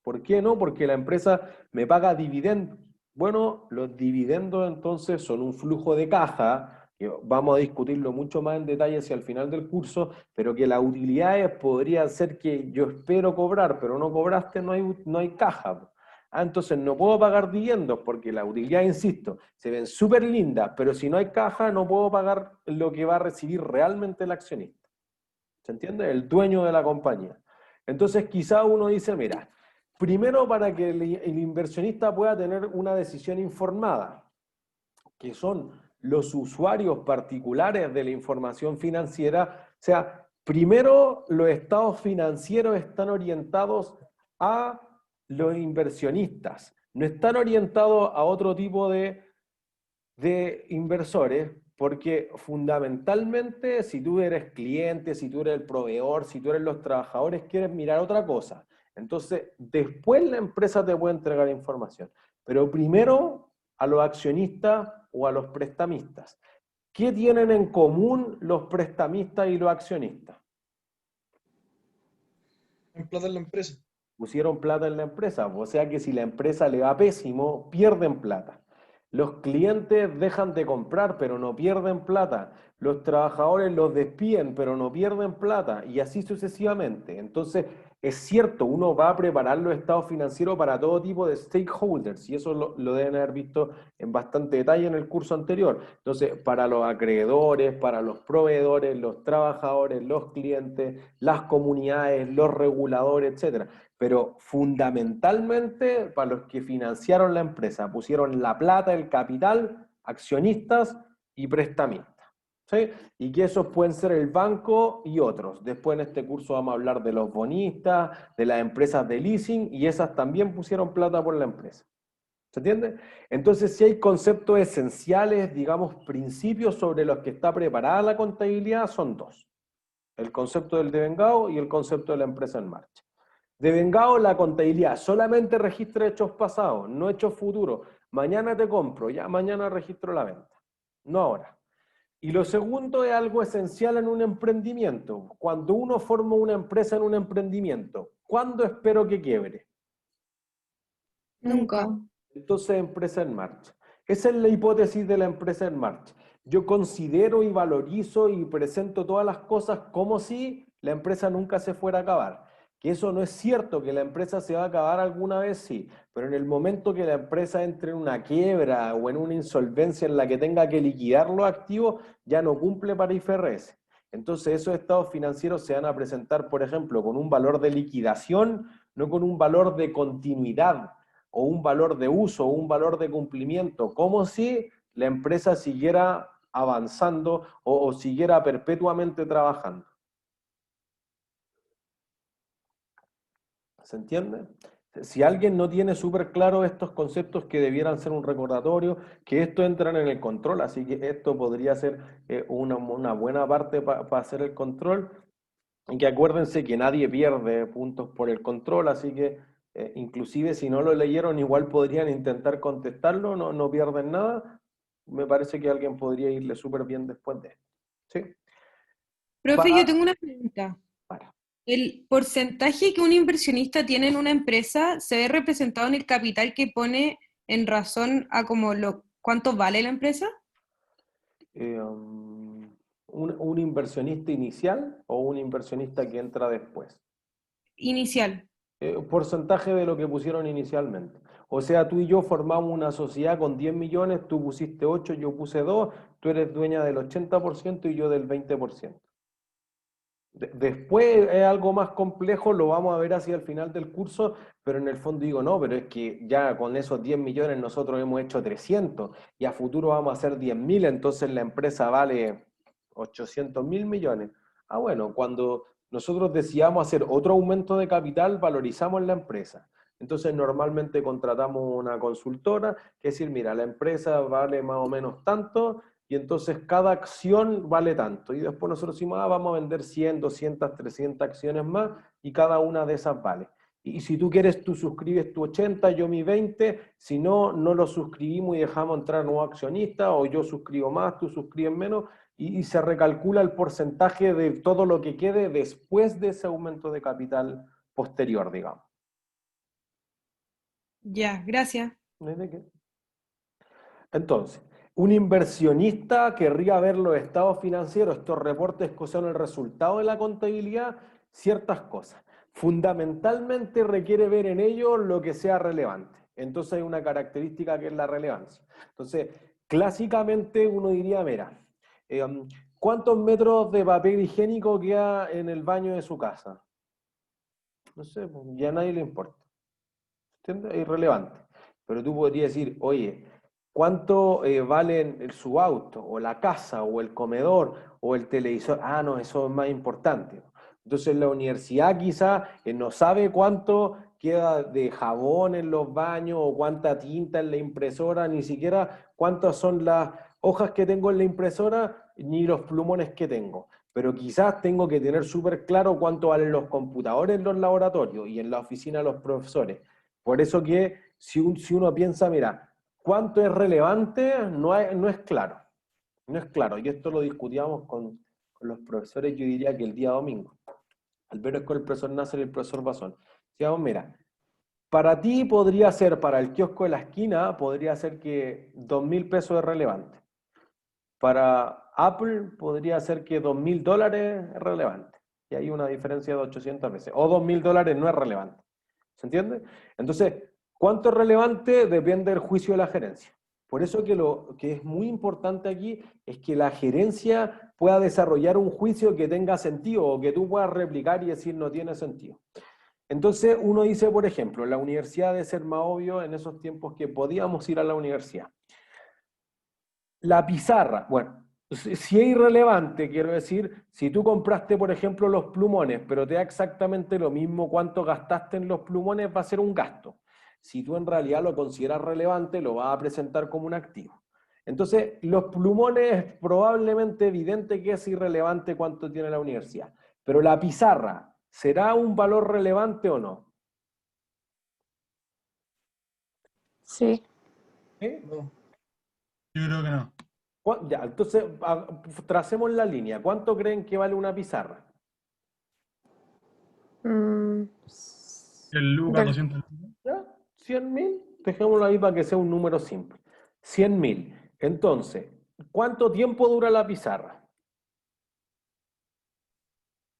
¿Por qué no? Porque la empresa me paga dividendos. Bueno, los dividendos entonces son un flujo de caja, que vamos a discutirlo mucho más en detalle hacia el final del curso, pero que las utilidades podrían ser que yo espero cobrar, pero no cobraste, no hay caja. Entonces no puedo pagar dividendos porque la utilidad, insisto, se ven súper lindas, pero si no hay caja no puedo pagar lo que va a recibir realmente el accionista. ¿Se entiende? El dueño de la compañía. Entonces quizá uno dice, mira, primero para que el inversionista pueda tener una decisión informada, que son los usuarios particulares de la información financiera, o sea, primero los estados financieros están orientados a los inversionistas, no están orientados a otro tipo de inversores, porque fundamentalmente si tú eres cliente, si tú eres el proveedor, si tú eres los trabajadores, quieres mirar otra cosa. Entonces, después la empresa te puede entregar información, pero primero a los accionistas o a los prestamistas. ¿Qué tienen en común los prestamistas y los accionistas? En plata en la empresa. Pusieron plata en la empresa, o sea que si la empresa le va pésimo, pierden plata. Los clientes dejan de comprar, pero no pierden plata. Los trabajadores los despiden, pero no pierden plata. Y así sucesivamente. Entonces, es cierto, uno va a preparar los estados financieros para todo tipo de stakeholders, y eso lo deben haber visto en bastante detalle en el curso anterior. Entonces, para los acreedores, para los proveedores, los trabajadores, los clientes, las comunidades, los reguladores, etcétera. Pero fundamentalmente para los que financiaron la empresa, pusieron la plata, el capital, accionistas y prestamistas. ¿Sí? Y que esos pueden ser el banco y otros. Después en este curso vamos a hablar de los bonistas, de las empresas de leasing, y esas también pusieron plata por la empresa. ¿Se entiende? Entonces, si hay conceptos esenciales, digamos, principios sobre los que está preparada la contabilidad, son dos. El concepto del devengado y el concepto de la empresa en marcha. Devengado, la contabilidad solamente registra hechos pasados, no hechos futuros. Mañana te compro, ya mañana registro la venta. No ahora. Y lo segundo es algo esencial en un emprendimiento. Cuando uno forma una empresa en un emprendimiento, ¿cuándo espero que quiebre? Nunca. Entonces, empresa en marcha. Esa es la hipótesis de la empresa en marcha. Yo considero y valorizo y presento todas las cosas como si la empresa nunca se fuera a acabar. Que eso no es cierto, que la empresa se va a acabar alguna vez, sí, pero en el momento que la empresa entre en una quiebra o en una insolvencia en la que tenga que liquidar los activos, ya no cumple para IFRS. Entonces esos estados financieros se van a presentar, por ejemplo, con un valor de liquidación, no con un valor de continuidad, o un valor de uso, o un valor de cumplimiento, como si la empresa siguiera avanzando o siguiera perpetuamente trabajando. ¿Se entiende? Si alguien no tiene súper claro estos conceptos que debieran ser un recordatorio, que esto entran en el control, así que esto podría ser una buena parte para hacer el control, y que acuérdense que nadie pierde puntos por el control, así que inclusive si no lo leyeron, igual podrían intentar contestarlo, no pierden nada. Me parece que alguien podría irle súper bien después de esto. ¿Sí? Profe, yo tengo una pregunta. Para. ¿El porcentaje que un inversionista tiene en una empresa se ve representado en el capital que pone en razón a como cuánto vale la empresa? ¿Un inversionista inicial o un inversionista que entra después? Inicial. Porcentaje de lo que pusieron inicialmente. O sea, tú y yo formamos una sociedad con 10 millones, tú pusiste 8, yo puse 2, tú eres dueña del 80% y yo del 20%. Después es algo más complejo, lo vamos a ver hacia el final del curso, pero en el fondo digo, no, pero es que ya con esos 10 millones nosotros hemos hecho 300 y a futuro vamos a hacer 10.000, entonces la empresa vale 800.000 millones. Ah, bueno, cuando nosotros decidamos hacer otro aumento de capital, valorizamos la empresa. Entonces normalmente contratamos una consultora, que es decir, mira, la empresa vale más o menos tanto, y entonces cada acción vale tanto. Y después nosotros decimos, vamos a vender 100, 200, 300 acciones más, y cada una de esas vale. Y si tú quieres, tú suscribes tu 80, yo mi 20, si no, no lo suscribimos y dejamos entrar nuevos accionistas, o yo suscribo más, tú suscribes menos, y se recalcula el porcentaje de todo lo que quede después de ese aumento de capital posterior, digamos. Ya, gracias. ¿No hay de qué? Entonces, un inversionista querría ver los estados financieros, estos reportes que son el resultado de la contabilidad, ciertas cosas. Fundamentalmente requiere ver en ellos lo que sea relevante. Entonces hay una característica que es la relevancia. Entonces, clásicamente uno diría, mira, ¿cuántos metros de papel higiénico queda en el baño de su casa? No sé, pues, ya a nadie le importa. ¿Entiendes? Es irrelevante. Pero tú podrías decir, oye, ¿cuánto valen su auto, o la casa, o el comedor, o el televisor? Ah, no, eso es más importante. Entonces la universidad quizá no sabe cuánto queda de jabón en los baños, o cuánta tinta en la impresora, ni siquiera cuántas son las hojas que tengo en la impresora, ni los plumones que tengo. Pero quizás tengo que tener súper claro cuánto valen los computadores en los laboratorios y en la oficina de los profesores. Por eso que si uno piensa, mira, ¿cuánto es relevante? No es claro. No es claro. Y esto lo discutíamos con los profesores, yo diría que el día domingo. Al menos con el profesor Nasser y el profesor Basón. Decíamos, mira, para ti podría ser, para el kiosco de la esquina, podría ser que 2.000 pesos es relevante. Para Apple podría ser que $2.000 es relevante. Y hay una diferencia de 800 veces. O $2.000 no es relevante. ¿Se entiende? Entonces, ¿cuánto es relevante? Depende del juicio de la gerencia. Por eso que lo que es muy importante aquí es que la gerencia pueda desarrollar un juicio que tenga sentido, o que tú puedas replicar y decir no tiene sentido. Entonces uno dice, por ejemplo, la universidad debe ser más obvio en esos tiempos que podíamos ir a la universidad. La pizarra, bueno, si es irrelevante, quiero decir, si tú compraste, por ejemplo, los plumones, pero te da exactamente lo mismo cuánto gastaste en los plumones, va a ser un gasto. Si tú en realidad lo consideras relevante, lo vas a presentar como un activo. Entonces, los plumones es probablemente evidente que es irrelevante cuánto tiene la universidad. Pero la pizarra, ¿será un valor relevante o no? Sí. ¿Sí? No. Yo creo que no. Ya, entonces, tracemos la línea. ¿Cuánto creen que vale una pizarra? Mm, El Lucas del- 200. ¿Ya? ¿100.000? Dejémoslo ahí para que sea un número simple. 100.000. Entonces, ¿cuánto tiempo dura la pizarra?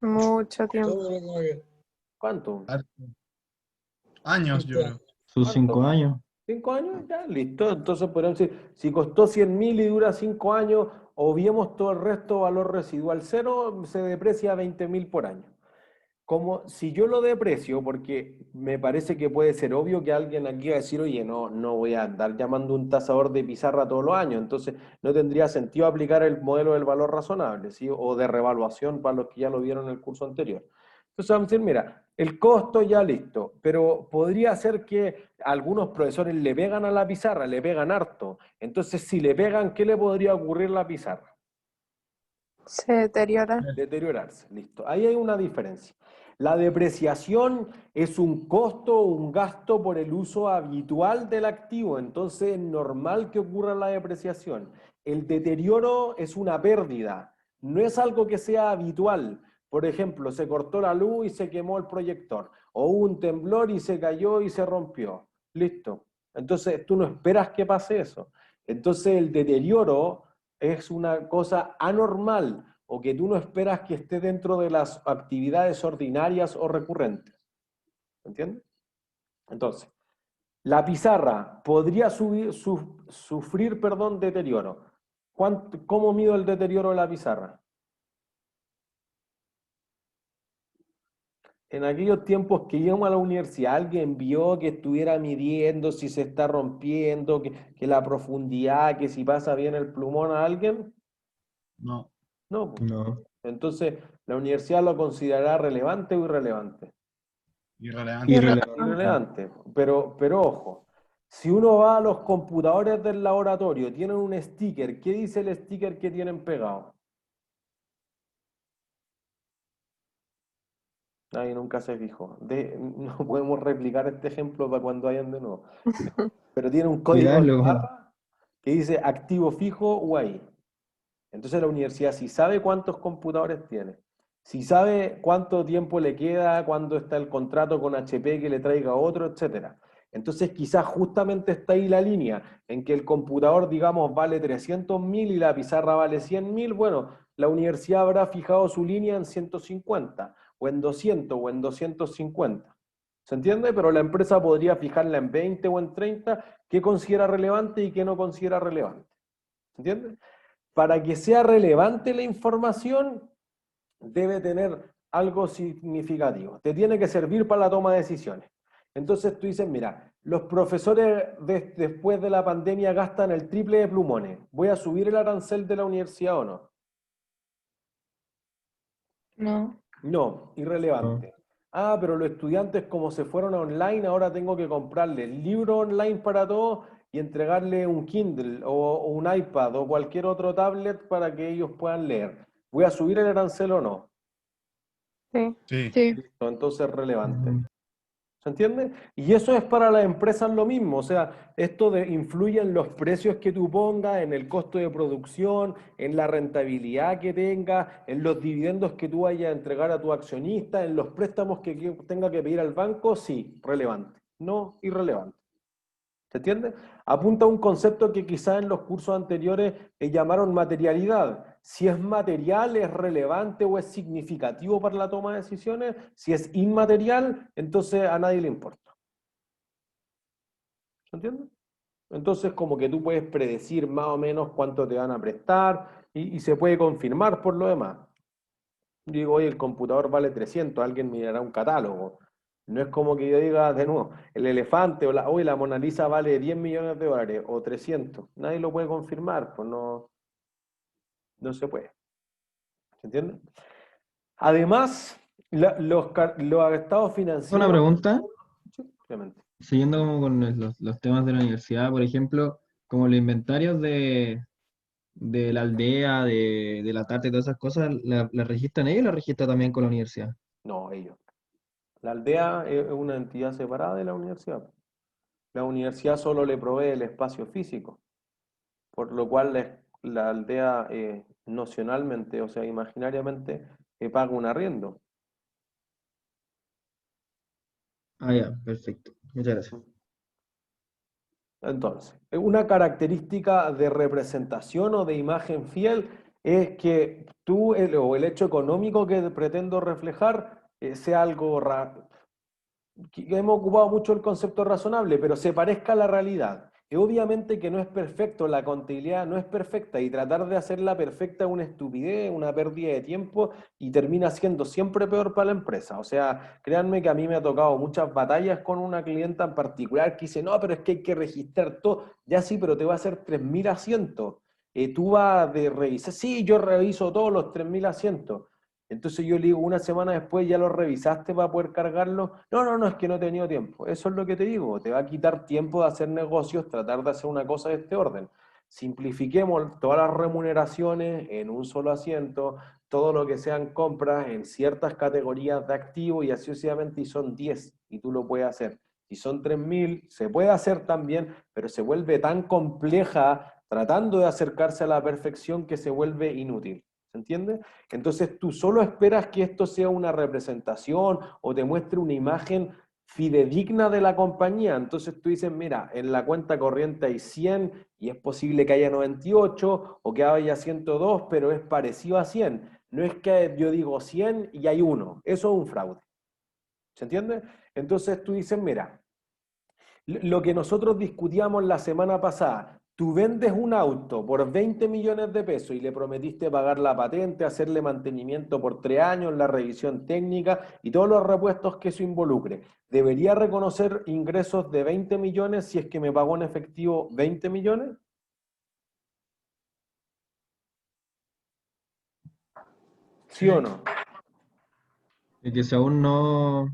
Mucho tiempo. Todo lo que- ¿Cuánto? Años, yo creo. Sus 5 años. 5 años, ya, listo. Entonces podríamos decir, si costó 100.000 y dura 5 años, obviemos todo el resto, valor residual cero, se deprecia 20.000 por año. Como si yo lo deprecio, porque me parece que puede ser obvio que alguien aquí va a decir, oye, no voy a andar llamando un tasador de pizarra todos los años, entonces no tendría sentido aplicar el modelo del valor razonable, ¿sí? O de revaluación para los que ya lo vieron en el curso anterior. Entonces vamos a decir, mira, el costo ya listo, pero podría ser que algunos profesores le pegan a la pizarra, le pegan harto. Entonces, si le pegan, ¿qué le podría ocurrir a la pizarra? Se deteriora. Deteriorarse, listo. Ahí hay una diferencia. La depreciación es un costo o un gasto por el uso habitual del activo, entonces es normal que ocurra la depreciación. El deterioro es una pérdida, no es algo que sea habitual. Por ejemplo, se cortó la luz y se quemó el proyector, o hubo un temblor y se cayó y se rompió. Listo. Entonces tú no esperas que pase eso. Entonces el deterioro es una cosa anormal o que tú no esperas que esté dentro de las actividades ordinarias o recurrentes. ¿Entiendes? Entonces, la pizarra podría sufrir, deterioro. ¿Cómo mido el deterioro de la pizarra? En aquellos tiempos que íbamos a la universidad, alguien vio que estuviera midiendo si se está rompiendo, que la profundidad, que si pasa bien el plumón a alguien. No. No. No. Entonces, ¿la universidad lo considerará relevante o irrelevante? Irrelevante. Irrelevante. Pero ojo, si uno va a los computadores del laboratorio, tienen un sticker, ¿qué dice el sticker que tienen pegado? Nadie nunca se fijó. No podemos replicar este ejemplo para cuando hayan de nuevo. Pero tiene un código de Miralo. barra que dice activo fijo UAI. Entonces la universidad si sabe cuántos computadores tiene, si sabe cuánto tiempo le queda, cuándo está el contrato con HP que le traiga otro, etcétera. Entonces quizás justamente está ahí la línea en que el computador, digamos, vale 300.000 y la pizarra vale 100.000. Bueno, la universidad habrá fijado su línea en 150, o en 200, o en 250. ¿Se entiende? Pero la empresa podría fijarla en 20 o en 30, qué considera relevante y qué no considera relevante. ¿Se entiende? Para que sea relevante la información, debe tener algo significativo. Te tiene que servir para la toma de decisiones. Entonces tú dices, mira, los profesores después de la pandemia gastan el triple de plumones. ¿Voy a subir el arancel de la universidad o no? No. No, irrelevante. Ah, pero los estudiantes como se fueron a online, ahora tengo que comprarle el libro online para todos y entregarle un Kindle o un iPad o cualquier otro tablet para que ellos puedan leer. ¿Voy a subir el arancel o no? Sí. Sí. Sí. Listo, entonces es relevante. ¿Se entiende? Y eso es para las empresas lo mismo, o sea, esto influye en los precios que tú pongas, en el costo de producción, en la rentabilidad que tengas, en los dividendos que tú vayas a entregar a tu accionista, en los préstamos que tenga que pedir al banco, sí, relevante, no irrelevante. ¿Se entiende? Apunta a un concepto que quizás en los cursos anteriores llamaron materialidad. Si es material, es relevante o es significativo para la toma de decisiones. Si es inmaterial, entonces a nadie le importa. ¿Se entiende? Entonces como que tú puedes predecir más o menos cuánto te van a prestar y se puede confirmar por lo demás. Digo, oye, el computador vale 300, alguien mirará un catálogo. No es como que yo diga, de nuevo, el elefante o hoy la Mona Lisa vale 10 millones de dólares o 300. Nadie lo puede confirmar, pues no se puede. ¿Se entiende? Además, los estados financieros... Una pregunta, Sí, obviamente. siguiendo como con los temas de la universidad, por ejemplo, como los inventarios de la aldea, de la tarta y todas esas cosas, ¿la registran ellos o la registra también con la universidad? No, ellos. La aldea es una entidad separada de la universidad. La universidad solo le provee el espacio físico, por lo cual la aldea nocionalmente, o sea, imaginariamente, paga un arriendo. Ah, ya, perfecto. Muchas gracias. Entonces, una característica de representación o de imagen fiel es que tú, o el hecho económico que pretendo reflejar, sea algo que hemos ocupado mucho el concepto razonable, pero se parezca a la realidad. Y obviamente que no es perfecto, la contabilidad no es perfecta, y tratar de hacerla perfecta es una estupidez, una pérdida de tiempo, y termina siendo siempre peor para la empresa. O sea, créanme que a mí me ha tocado muchas batallas con una clienta en particular que dice, no, pero es que hay que registrar todo. Ya sí, pero te va a hacer 3.000 asientos. Tú vas de revisar, sí, yo reviso todos los 3.000 asientos. Entonces yo le digo, una semana después ya lo revisaste para poder cargarlo. No, no, no, es que no he tenido tiempo. Eso es lo que te digo, te va a quitar tiempo de hacer negocios, tratar de hacer una cosa de este orden. Simplifiquemos todas las remuneraciones en un solo asiento, todo lo que sean compras en ciertas categorías de activos y así sucesivamente, y son 10, y tú lo puedes hacer. Si son 3.000, se puede hacer también, pero se vuelve tan compleja tratando de acercarse a la perfección que se vuelve inútil. ¿Se entiende? Entonces tú solo esperas que esto sea una representación o te muestre una imagen fidedigna de la compañía. Entonces tú dices, mira, en la cuenta corriente hay 100 y es posible que haya 98 o que haya 102, pero es parecido a 100. No es que yo digo 100 y hay uno. Eso es un fraude. ¿Se entiende? Entonces tú dices, mira, lo que nosotros discutíamos la semana pasada, tú vendes un auto por 20 millones de pesos y le prometiste pagar la patente, hacerle mantenimiento por 3 años, la revisión técnica y todos los repuestos que eso involucre. ¿Debería reconocer ingresos de 20 millones si es que me pagó en efectivo 20 millones? ¿Sí o no? Y que si aún no,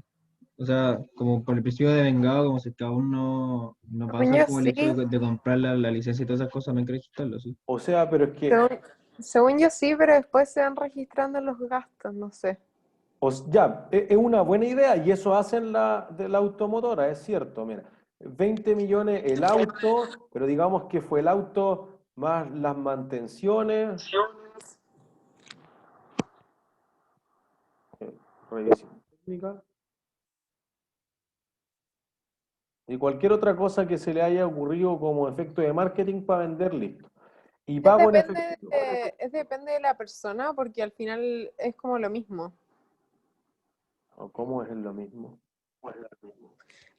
o sea, como por el principio de vengado, como si es que aún no Según pasa yo como el sí, hecho de comprar la licencia y todas esas cosas, no hay que registrarlo, ¿sí? O sea, pero es que según yo sí, pero después se van registrando los gastos, no sé. Ya, es una buena idea y eso hacen de la automotora, es cierto. Mira, 20 millones el auto, pero digamos que fue el auto más las mantenciones, revisión técnica y cualquier otra cosa que se le haya ocurrido como efecto de marketing para vender, listo. Y pago en efectivo. Depende de la persona porque al final es como lo mismo. ¿O cómo es lo mismo?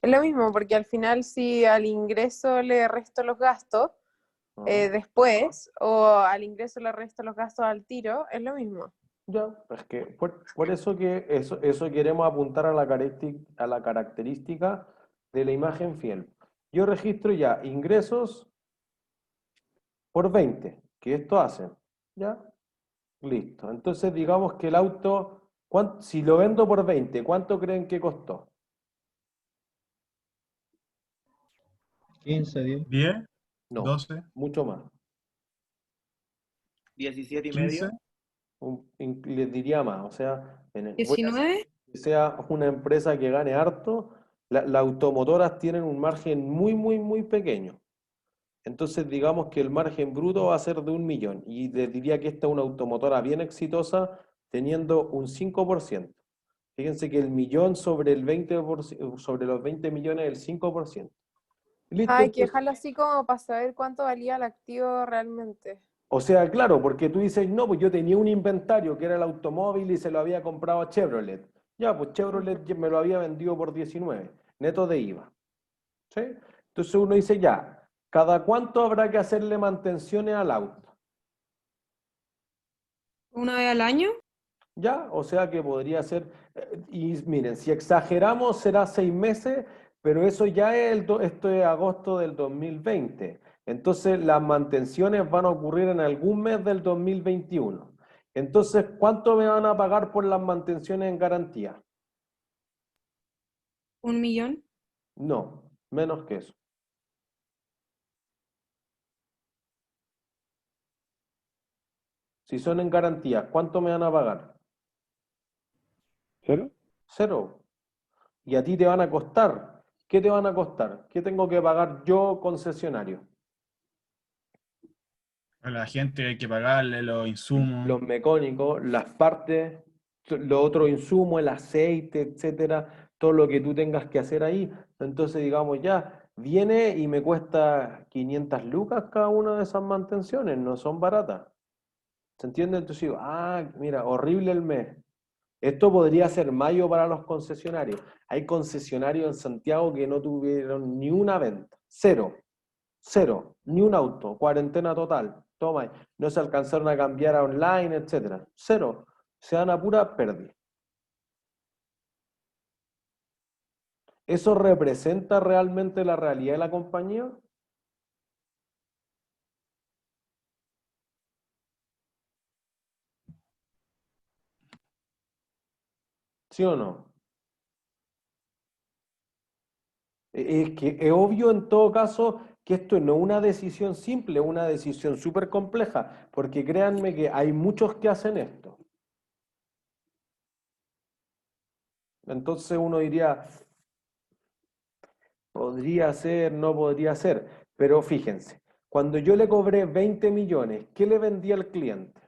Es lo mismo porque al final si al ingreso le resto los gastos Ah, después o al ingreso le resto los gastos al tiro, es lo mismo. ya, es que por eso que eso queremos apuntar a a la característica de la imagen fiel. Yo registro ya ingresos por 20, que esto hacen, ¿ya? Listo. Entonces digamos que el auto, si lo vendo por 20, ¿cuánto creen que costó? 15, 10. 10, No, 12, mucho más. 17 y 15. medio. Les diría más, o sea, voy a hacer 19. que sea una empresa que gane harto, las automotoras tienen un margen muy, muy, muy pequeño. Entonces, digamos que el margen bruto va a ser de 1 millón. Y les diría que esta es una automotora bien exitosa teniendo un 5%. Fíjense que el millón sobre el 20%, sobre los 20 millones es el 5%. Listo, Hay que entonces, dejarlo así como para saber cuánto valía el activo realmente. o sea, claro, porque tú dices, no, pues yo tenía un inventario que era el automóvil y se lo había comprado a Chevrolet. Ya, pues Chevrolet me lo había vendido por 19, neto de IVA. ¿Sí? Entonces uno dice, ya, ¿cada cuánto habrá que hacerle mantenciones al auto? ¿Una vez al año? ¿Ya? O sea que podría ser, y miren, si exageramos será 6 meses, pero eso ya es esto es agosto del 2020. Entonces las mantenciones van a ocurrir en algún mes del 2021. Entonces, ¿cuánto me van a pagar por las mantenciones en garantía? 1 millón. No, menos que eso. Si son en garantía, ¿cuánto me van a pagar? ¿Cero? Cero. Y a ti te van a costar. ¿Qué te van a costar? ¿Qué tengo que pagar yo, concesionario? A la gente hay que pagarle los insumos. Los mecánicos, las partes, los otros insumos, el aceite, etcétera, todo lo que tú tengas que hacer ahí. Entonces, digamos, ya, viene y me cuesta 500 lucas cada una de esas mantenciones, no son baratas. ¿Se entiende? Entonces digo, mira, horrible el mes. Esto podría ser mayo para los concesionarios. Hay concesionarios en Santiago que no tuvieron ni una venta. Cero. Cero. Ni un auto. Cuarentena total. Toma. No se alcanzaron a cambiar a online, etcétera. Cero. Se dan a pura pérdida. ¿Eso representa realmente la realidad de la compañía? ¿Sí o no? Es que es obvio en todo caso que esto no es una decisión simple, es una decisión súper compleja, porque créanme que hay muchos que hacen esto. Entonces uno diría, podría ser, no podría ser, pero fíjense, cuando yo le cobré 20 millones, ¿qué le vendí al cliente?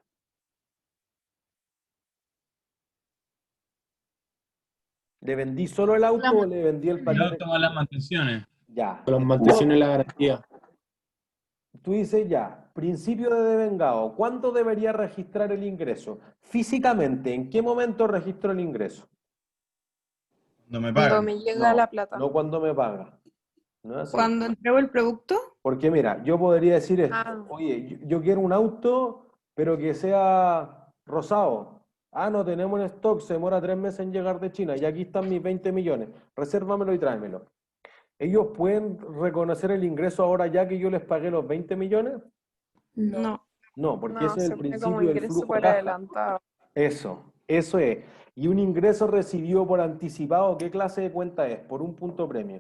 ¿Le vendí solo el auto o le vendí el El paquete? auto más las mantenciones. Ya. Con las mantenciones y la garantía. Tú dices ya, principio de devengado, ¿cuándo debería registrar el ingreso? Físicamente, ¿en qué momento registro el ingreso? Cuando me Cuando pagan. me llega No, la plata. no cuando me paga. No es así. Cuando entrego el producto, Porque mira, yo podría decir esto, Ah. oye, yo quiero un auto, pero que sea rosado. No tenemos en stock, se demora 3 meses en llegar de China, y aquí están mis 20 millones, resérvamelo y tráemelo. ¿Ellos pueden reconocer el ingreso ahora ya que yo les pagué los 20 millones? no. No, porque No, ese es se el pone como principio del ingreso flujo de por caja. adelantado. Eso es. Y un ingreso recibido por anticipado, ¿qué clase de cuenta es? Por un punto premio.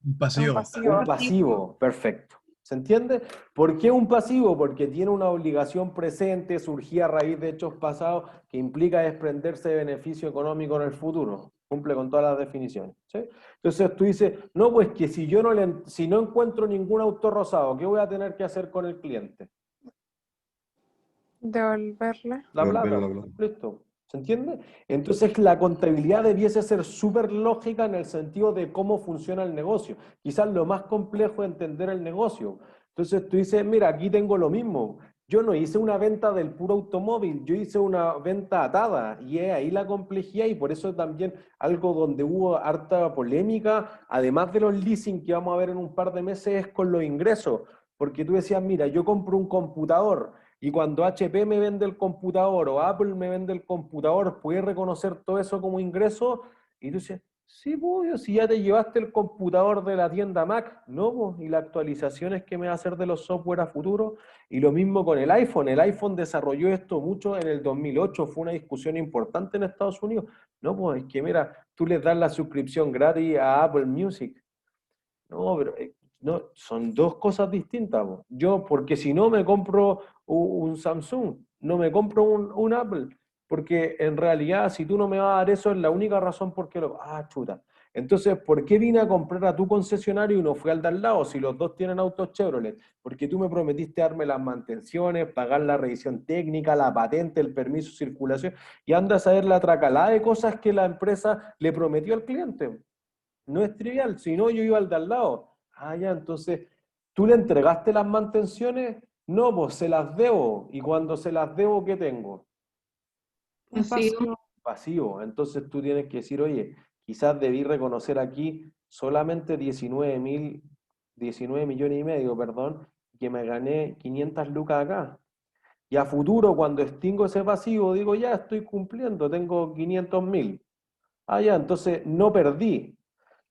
Un Un pasivo. pasivo. Un pasivo, perfecto. ¿Se entiende? ¿Por qué un pasivo? Porque tiene una obligación presente, surgía a raíz de hechos pasados, que implica desprenderse de beneficio económico en el futuro. Cumple con todas las definiciones. ¿Sí? Entonces tú dices, no, pues que si yo si no encuentro ningún auto rosado, ¿qué voy a tener que hacer con el cliente? Devolverle. La Devolverle plata. la plata. Listo. ¿Se entiende? Entonces la contabilidad debiese ser súper lógica en el sentido de cómo funciona el negocio. Quizás lo más complejo es entender el negocio. Entonces tú dices, mira, aquí tengo lo mismo. Yo no hice una venta del puro automóvil, yo hice una venta atada y es ahí la complejidad y por eso también algo donde hubo harta polémica, además de los leasing que vamos a ver en un par de meses, es con los ingresos. Porque tú decías, mira, yo compro un computador. Y cuando HP me vende el computador o Apple me vende el computador, ¿puede reconocer todo eso como ingreso? Y tú dices, sí, pues, si ya te llevaste el computador de la tienda Mac, no, pues, y las actualizaciones que me va a hacer de los software a futuro. Y lo mismo con el iPhone. El iPhone desarrolló esto mucho en el 2008, fue una discusión importante en Estados Unidos. No, pues es que mira, tú les das la suscripción gratis a Apple Music. No, pero no, son dos cosas distintas. Po. Yo, porque si no me compro un Samsung, no me compro un Apple, porque en realidad si tú no me vas a dar eso es la única razón por qué lo... chuta. Entonces, ¿por qué vine a comprar a tu concesionario y no fui al de al lado si los dos tienen autos Chevrolet? Porque tú me prometiste darme las mantenciones, pagar la revisión técnica, la patente, el permiso de circulación, y andas a ver la tracalada de cosas que la empresa le prometió al cliente. No es trivial, si no yo iba al de al lado. Ya, entonces, ¿tú le entregaste las mantenciones? No, pues se las debo. Y cuando se las debo, ¿qué tengo? Un pasivo. Pasivo. Entonces tú tienes que decir, oye, quizás debí reconocer aquí solamente 19 millones y medio, perdón, que me gané 500 lucas acá. Y a futuro, cuando extingo ese pasivo, digo, ya estoy cumpliendo, tengo 500.000. Ya, entonces no perdí.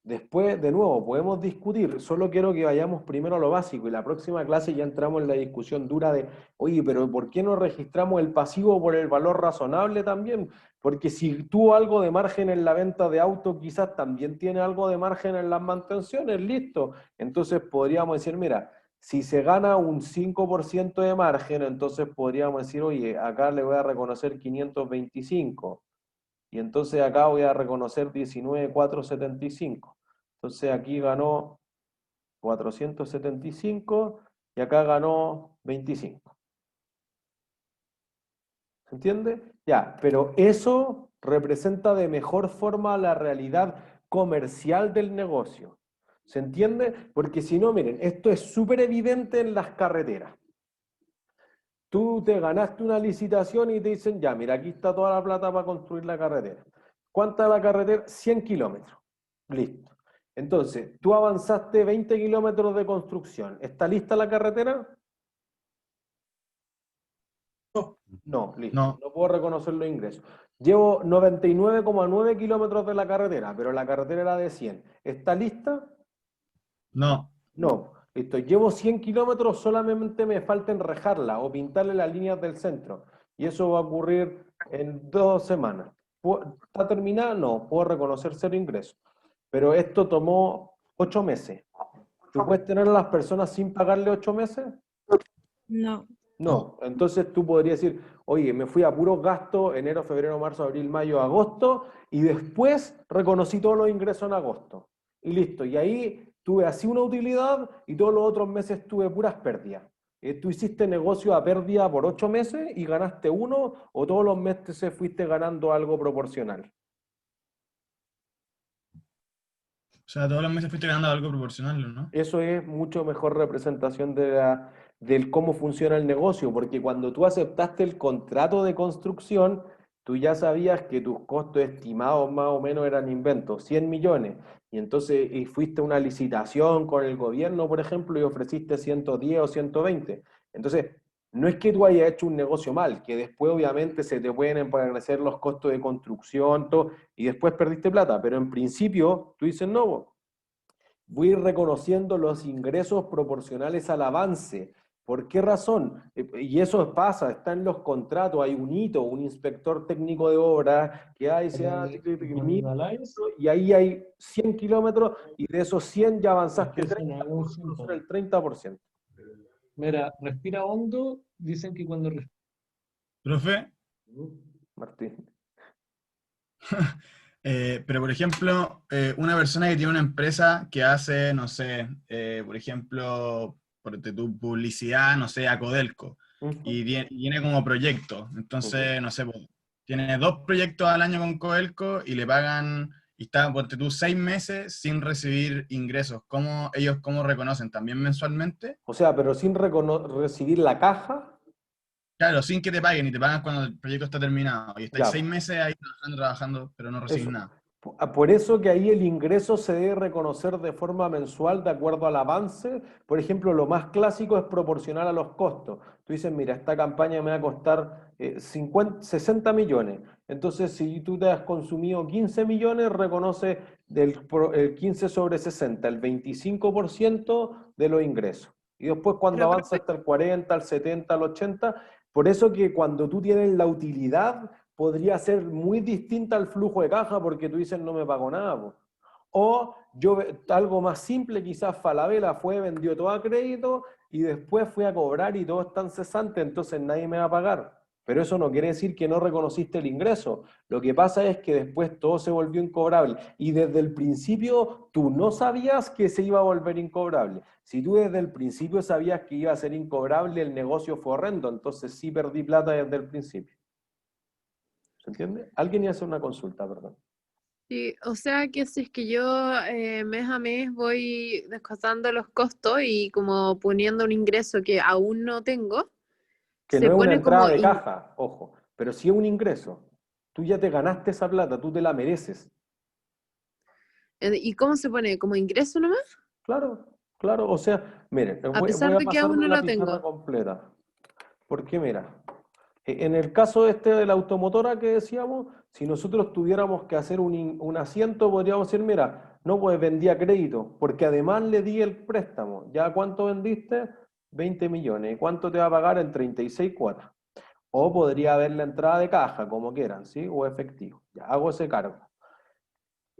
Después, de nuevo, podemos discutir, solo quiero que vayamos primero a lo básico y la próxima clase ya entramos en la discusión dura de, oye, pero ¿por qué no registramos el pasivo por el valor razonable también? Porque si tuvo algo de margen en la venta de auto, quizás también tiene algo de margen en las mantenciones, listo. Entonces podríamos decir, mira, si se gana un 5% de margen, entonces podríamos decir, oye, acá le voy a reconocer 525. Y entonces acá voy a reconocer 19,475. Entonces aquí ganó 475 y acá ganó 25. ¿Se entiende? Ya, pero eso representa de mejor forma la realidad comercial del negocio. ¿Se entiende? Porque si no, miren, esto es súper evidente en las carreteras. Tú te ganaste una licitación y te dicen, ya, mira, aquí está toda la plata para construir la carretera. ¿Cuánta es la carretera? 100 kilómetros. Listo. Entonces, tú avanzaste 20 kilómetros de construcción. ¿Está lista la carretera? No, listo. No. No puedo reconocer los ingresos. Llevo 99,9 kilómetros de la carretera, pero la carretera era de 100. ¿Está lista? No. No. Listo. Llevo 100 kilómetros, solamente me falta enrejarla o pintarle las líneas del centro. Y eso va a ocurrir en 2 semanas. ¿Está terminada? No. Puedo reconocer 0 ingresos. Pero esto tomó 8 meses. ¿Tú puedes tener a las personas sin pagarle 8 meses? No. No, entonces tú podrías decir, oye, me fui a puros gastos, enero, febrero, marzo, abril, mayo, agosto, y después reconocí todos los ingresos en agosto. Y listo, y ahí tuve así una utilidad y todos los otros meses tuve puras pérdidas. Tú hiciste negocio a pérdida por 8 meses y ganaste 1, o todos los meses fuiste ganando algo proporcional. O sea, todos los meses fuiste ganando algo proporcional, ¿no? Eso es mucho mejor representación del cómo funciona el negocio, porque cuando tú aceptaste el contrato de construcción, tú ya sabías que tus costos estimados más o menos eran inventos, 100 millones, y entonces fuiste a una licitación con el gobierno, por ejemplo, y ofreciste 110 o 120. Entonces, no es que tú hayas hecho un negocio mal, que después obviamente se te pueden empobrecer los costos de construcción, todo, y después perdiste plata, pero en principio tú dices, no, voy a ir reconociendo los ingresos proporcionales al avance. ¿Por qué razón? Y eso pasa, está en los contratos, hay un hito, un inspector técnico de obra que dice, y ahí hay 100 kilómetros y de esos 100 ya avanzaste 30, el 30%. Mira, respira hondo, dicen que cuando Profe, Martín. pero por ejemplo, una persona que tiene una empresa que hace, no sé, por ejemplo, por tu publicidad, no sé, a Codelco, y tiene como proyecto. Entonces, no sé, pues, tiene 2 proyectos al año con Codelco y le pagan, y está, ponte tú, 6 meses sin recibir ingresos. ¿Ellos cómo reconocen? ¿También mensualmente? O sea, pero sin recibir la caja. Claro, sin que te paguen, y te pagan cuando el proyecto está terminado. Y estáis Ya, 6 meses ahí trabajando, pero no recibís eso. nada. Por eso que ahí el ingreso se debe reconocer de forma mensual de acuerdo al avance. Por ejemplo, lo más clásico es proporcional a los costos. Tú dices, mira, esta campaña me va a costar 60 millones. Entonces, si tú te has consumido 15 millones, reconoce el 15 sobre 60, el 25% de los ingresos. Y después cuando Pero, avanza hasta el 40, el 70, el 80, por eso que cuando tú tienes la utilidad, podría ser muy distinta al flujo de caja porque tú dices no me pago nada. Po. O yo, algo más simple, quizás Falabella vendió todo a crédito y después fui a cobrar y todo está en cesante, entonces nadie me va a pagar. Pero eso no quiere decir que no reconociste el ingreso. Lo que pasa es que después todo se volvió incobrable. Y desde el principio tú no sabías que se iba a volver incobrable. Si tú desde el principio sabías que iba a ser incobrable, el negocio fue horrendo. Entonces sí perdí plata desde el principio. ¿Se entiende? Alguien iba a hacer una consulta, perdón. sí, o sea que si es que yo mes a mes voy descontando los costos y como poniendo un ingreso que aún no tengo, Que se no es una pone entrada como de caja, ojo, pero sí es un ingreso. Tú ya te ganaste esa plata, tú te la mereces. ¿Y cómo se pone? ¿Como ingreso nomás? Claro, claro, o sea, miren, A pesar voy a de que aún pasarme no la lo pizarra tengo. completa. Porque mira, en el caso este de la automotora que decíamos, si nosotros tuviéramos que hacer un asiento, podríamos decir, mira, no, pues vendí a crédito, porque además le di el préstamo. ¿Ya cuánto vendiste? 20 millones. ¿Y cuánto te va a pagar? En 36 cuotas. O podría haber la entrada de caja, como quieran, ¿sí? O efectivo. Ya hago ese cargo.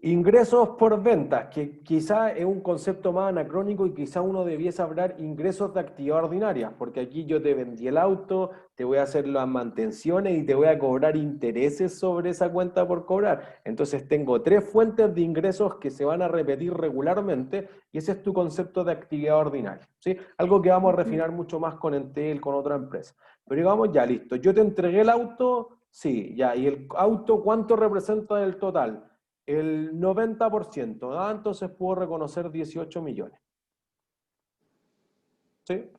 Ingresos por ventas, que quizá es un concepto más anacrónico y quizá uno debiese hablar ingresos de actividad ordinaria, porque aquí yo te vendí el auto, te voy a hacer las mantenciones y te voy a cobrar intereses sobre esa cuenta por cobrar. Entonces tengo 3 fuentes de ingresos que se van a repetir regularmente y ese es tu concepto de actividad ordinaria, ¿sí? Algo que vamos a refinar mucho más con Entel, con otra empresa. Pero digamos, ya listo, yo te entregué el auto, sí, ya, y el auto, ¿cuánto representa del total? el 90%. Ah, entonces puedo reconocer 18 millones. ¿Sí?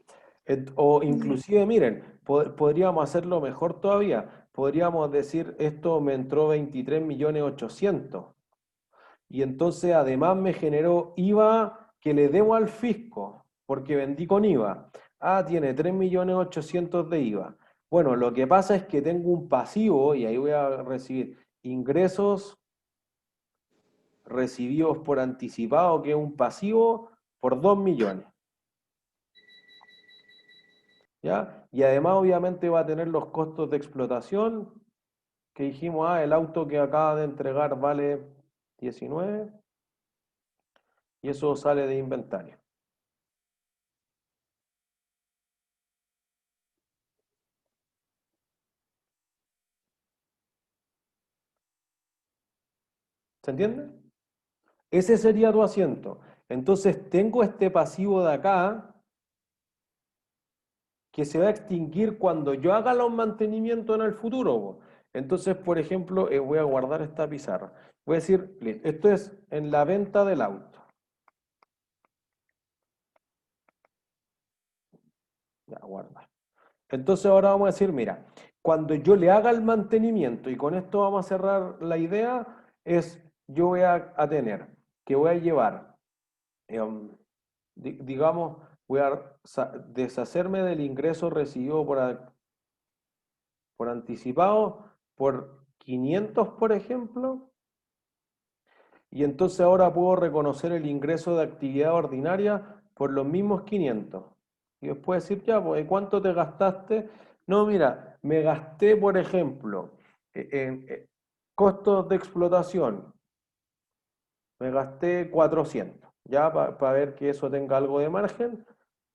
O inclusive, miren, podríamos hacerlo mejor todavía. Podríamos decir, esto me entró 23.800.000. Y entonces además me generó IVA que le debo al fisco, porque vendí con IVA. Ah, tiene 3.800.000 de IVA. Bueno, lo que pasa es que tengo un pasivo, y ahí voy a recibir ingresos recibidos por anticipado, que es un pasivo por 2 millones. ¿Ya? Y además obviamente va a tener los costos de explotación, que dijimos, el auto que acaba de entregar vale 19, y eso sale de inventario. ¿Se entiende? Ese sería tu asiento. Entonces tengo este pasivo de acá que se va a extinguir cuando yo haga los mantenimientos en el futuro. Entonces, por ejemplo, voy a guardar esta pizarra. Voy a decir, listo, esto es en la venta del auto. Ya, guarda. Entonces ahora vamos a decir, mira, cuando yo le haga el mantenimiento, y con esto vamos a cerrar la idea, es yo voy a tener que voy a llevar, digamos, voy a deshacerme del ingreso recibido por anticipado por 500, por ejemplo, y entonces ahora puedo reconocer el ingreso de actividad ordinaria por los mismos 500. Y después decir, ya, pues, ¿cuánto te gastaste? No, mira, me gasté, por ejemplo, en costos de explotación, me gasté 400, ya para ver que eso tenga algo de margen,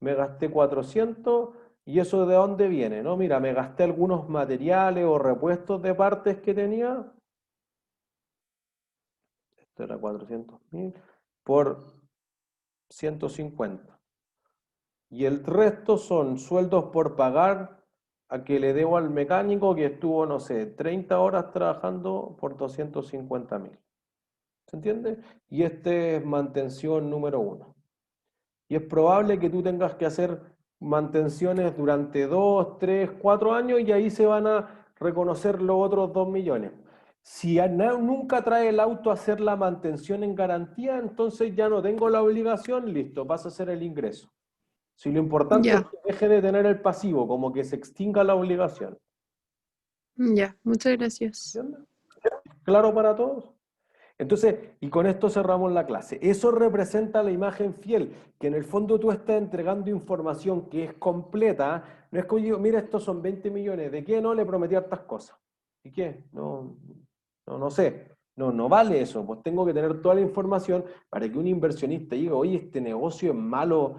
me gasté 400, ¿y eso de dónde viene? No, mira, me gasté algunos materiales o repuestos de partes que tenía, esto era 400.000, por 150. Y el resto son sueldos por pagar a que le debo al mecánico que estuvo, no sé, 30 horas trabajando por 250.000. ¿Se entiende? Y este es mantención número 1. Y es probable que tú tengas que hacer mantenciones durante 2, 3, 4 años y ahí se van a reconocer los otros 2 millones. Si nunca trae el auto a hacer la mantención en garantía, entonces ya no tengo la obligación, listo, vas a hacer el ingreso. Si lo importante es que deje de tener el pasivo, como que se extinga la obligación. Ya, muchas gracias. ¿Entiendes? ¿Claro para todos? Entonces, y con esto cerramos la clase. Eso representa la imagen fiel, que en el fondo tú estás entregando información que es completa. No es como yo, mira, estos son 20 millones, ¿de qué no le prometí hartas cosas? ¿Y qué? No sé. No vale eso, pues tengo que tener toda la información para que un inversionista diga, oye, este negocio es malo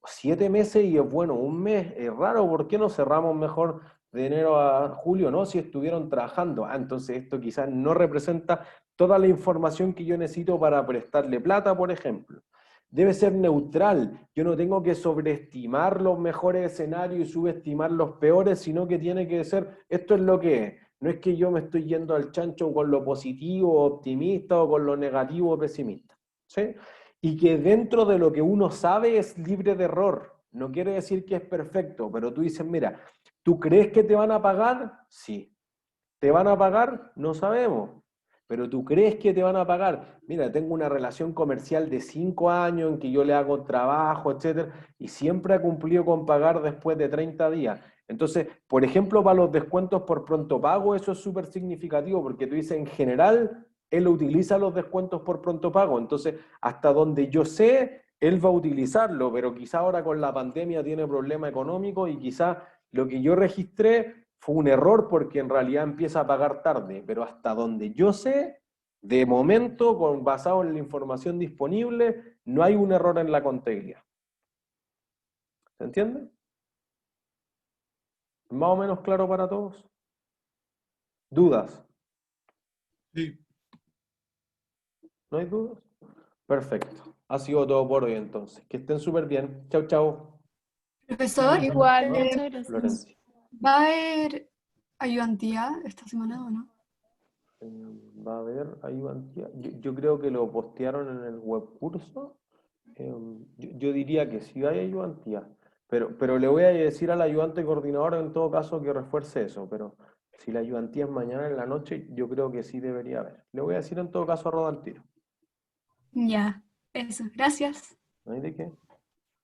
7 meses y es bueno 1 mes, es raro, ¿por qué no cerramos mejor de enero a julio? No, si estuvieron trabajando. Entonces esto quizás no representa toda la información que yo necesito para prestarle plata, por ejemplo. Debe ser neutral. Yo no tengo que sobreestimar los mejores escenarios y subestimar los peores, sino que tiene que ser, esto es lo que es. No es que yo me estoy yendo al chancho con lo positivo, optimista, o con lo negativo, pesimista. ¿Sí? Y que dentro de lo que uno sabe es libre de error. No quiere decir que es perfecto, pero tú dices, mira, ¿tú crees que te van a pagar? Sí. ¿Te van a pagar? No sabemos. Pero tú crees que te van a pagar. Mira, tengo una relación comercial de 5 años en que yo le hago trabajo, etcétera, y siempre ha cumplido con pagar después de 30 días. Entonces, por ejemplo, para los descuentos por pronto pago, eso es súper significativo, porque tú dices, en general, él utiliza los descuentos por pronto pago. Entonces, hasta donde yo sé, él va a utilizarlo, pero quizá ahora con la pandemia tiene problema económico y quizá lo que yo registré fue un error porque en realidad empieza a pagar tarde, pero hasta donde yo sé, de momento, basado en la información disponible, no hay un error en la contabilidad. ¿Se entiende? ¿Más o menos claro para todos? ¿Dudas? Sí. ¿No hay dudas? Perfecto. Ha sido todo por hoy entonces. Que estén súper bien. Chau, chau. Profesor, Igual, muchas gracias. Florencia. ¿va a haber ayudantía esta semana o no? Va a haber ayudantía. Yo creo que lo postearon en el webcurso. Yo diría que sí hay ayudantía, pero le voy a decir al ayudante coordinador en todo caso que refuerce eso, pero si la ayudantía es mañana en la noche, yo creo que sí debería haber. Le voy a decir en todo caso a Roda al tiro. Ya, eso. Gracias. ¿No hay de qué?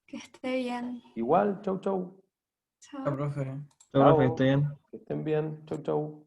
Que esté bien. Igual, chau, chau. Chao. Ya, profe. Chao, profe, que Chao. esté bien. Que estén bien. Chau, chau.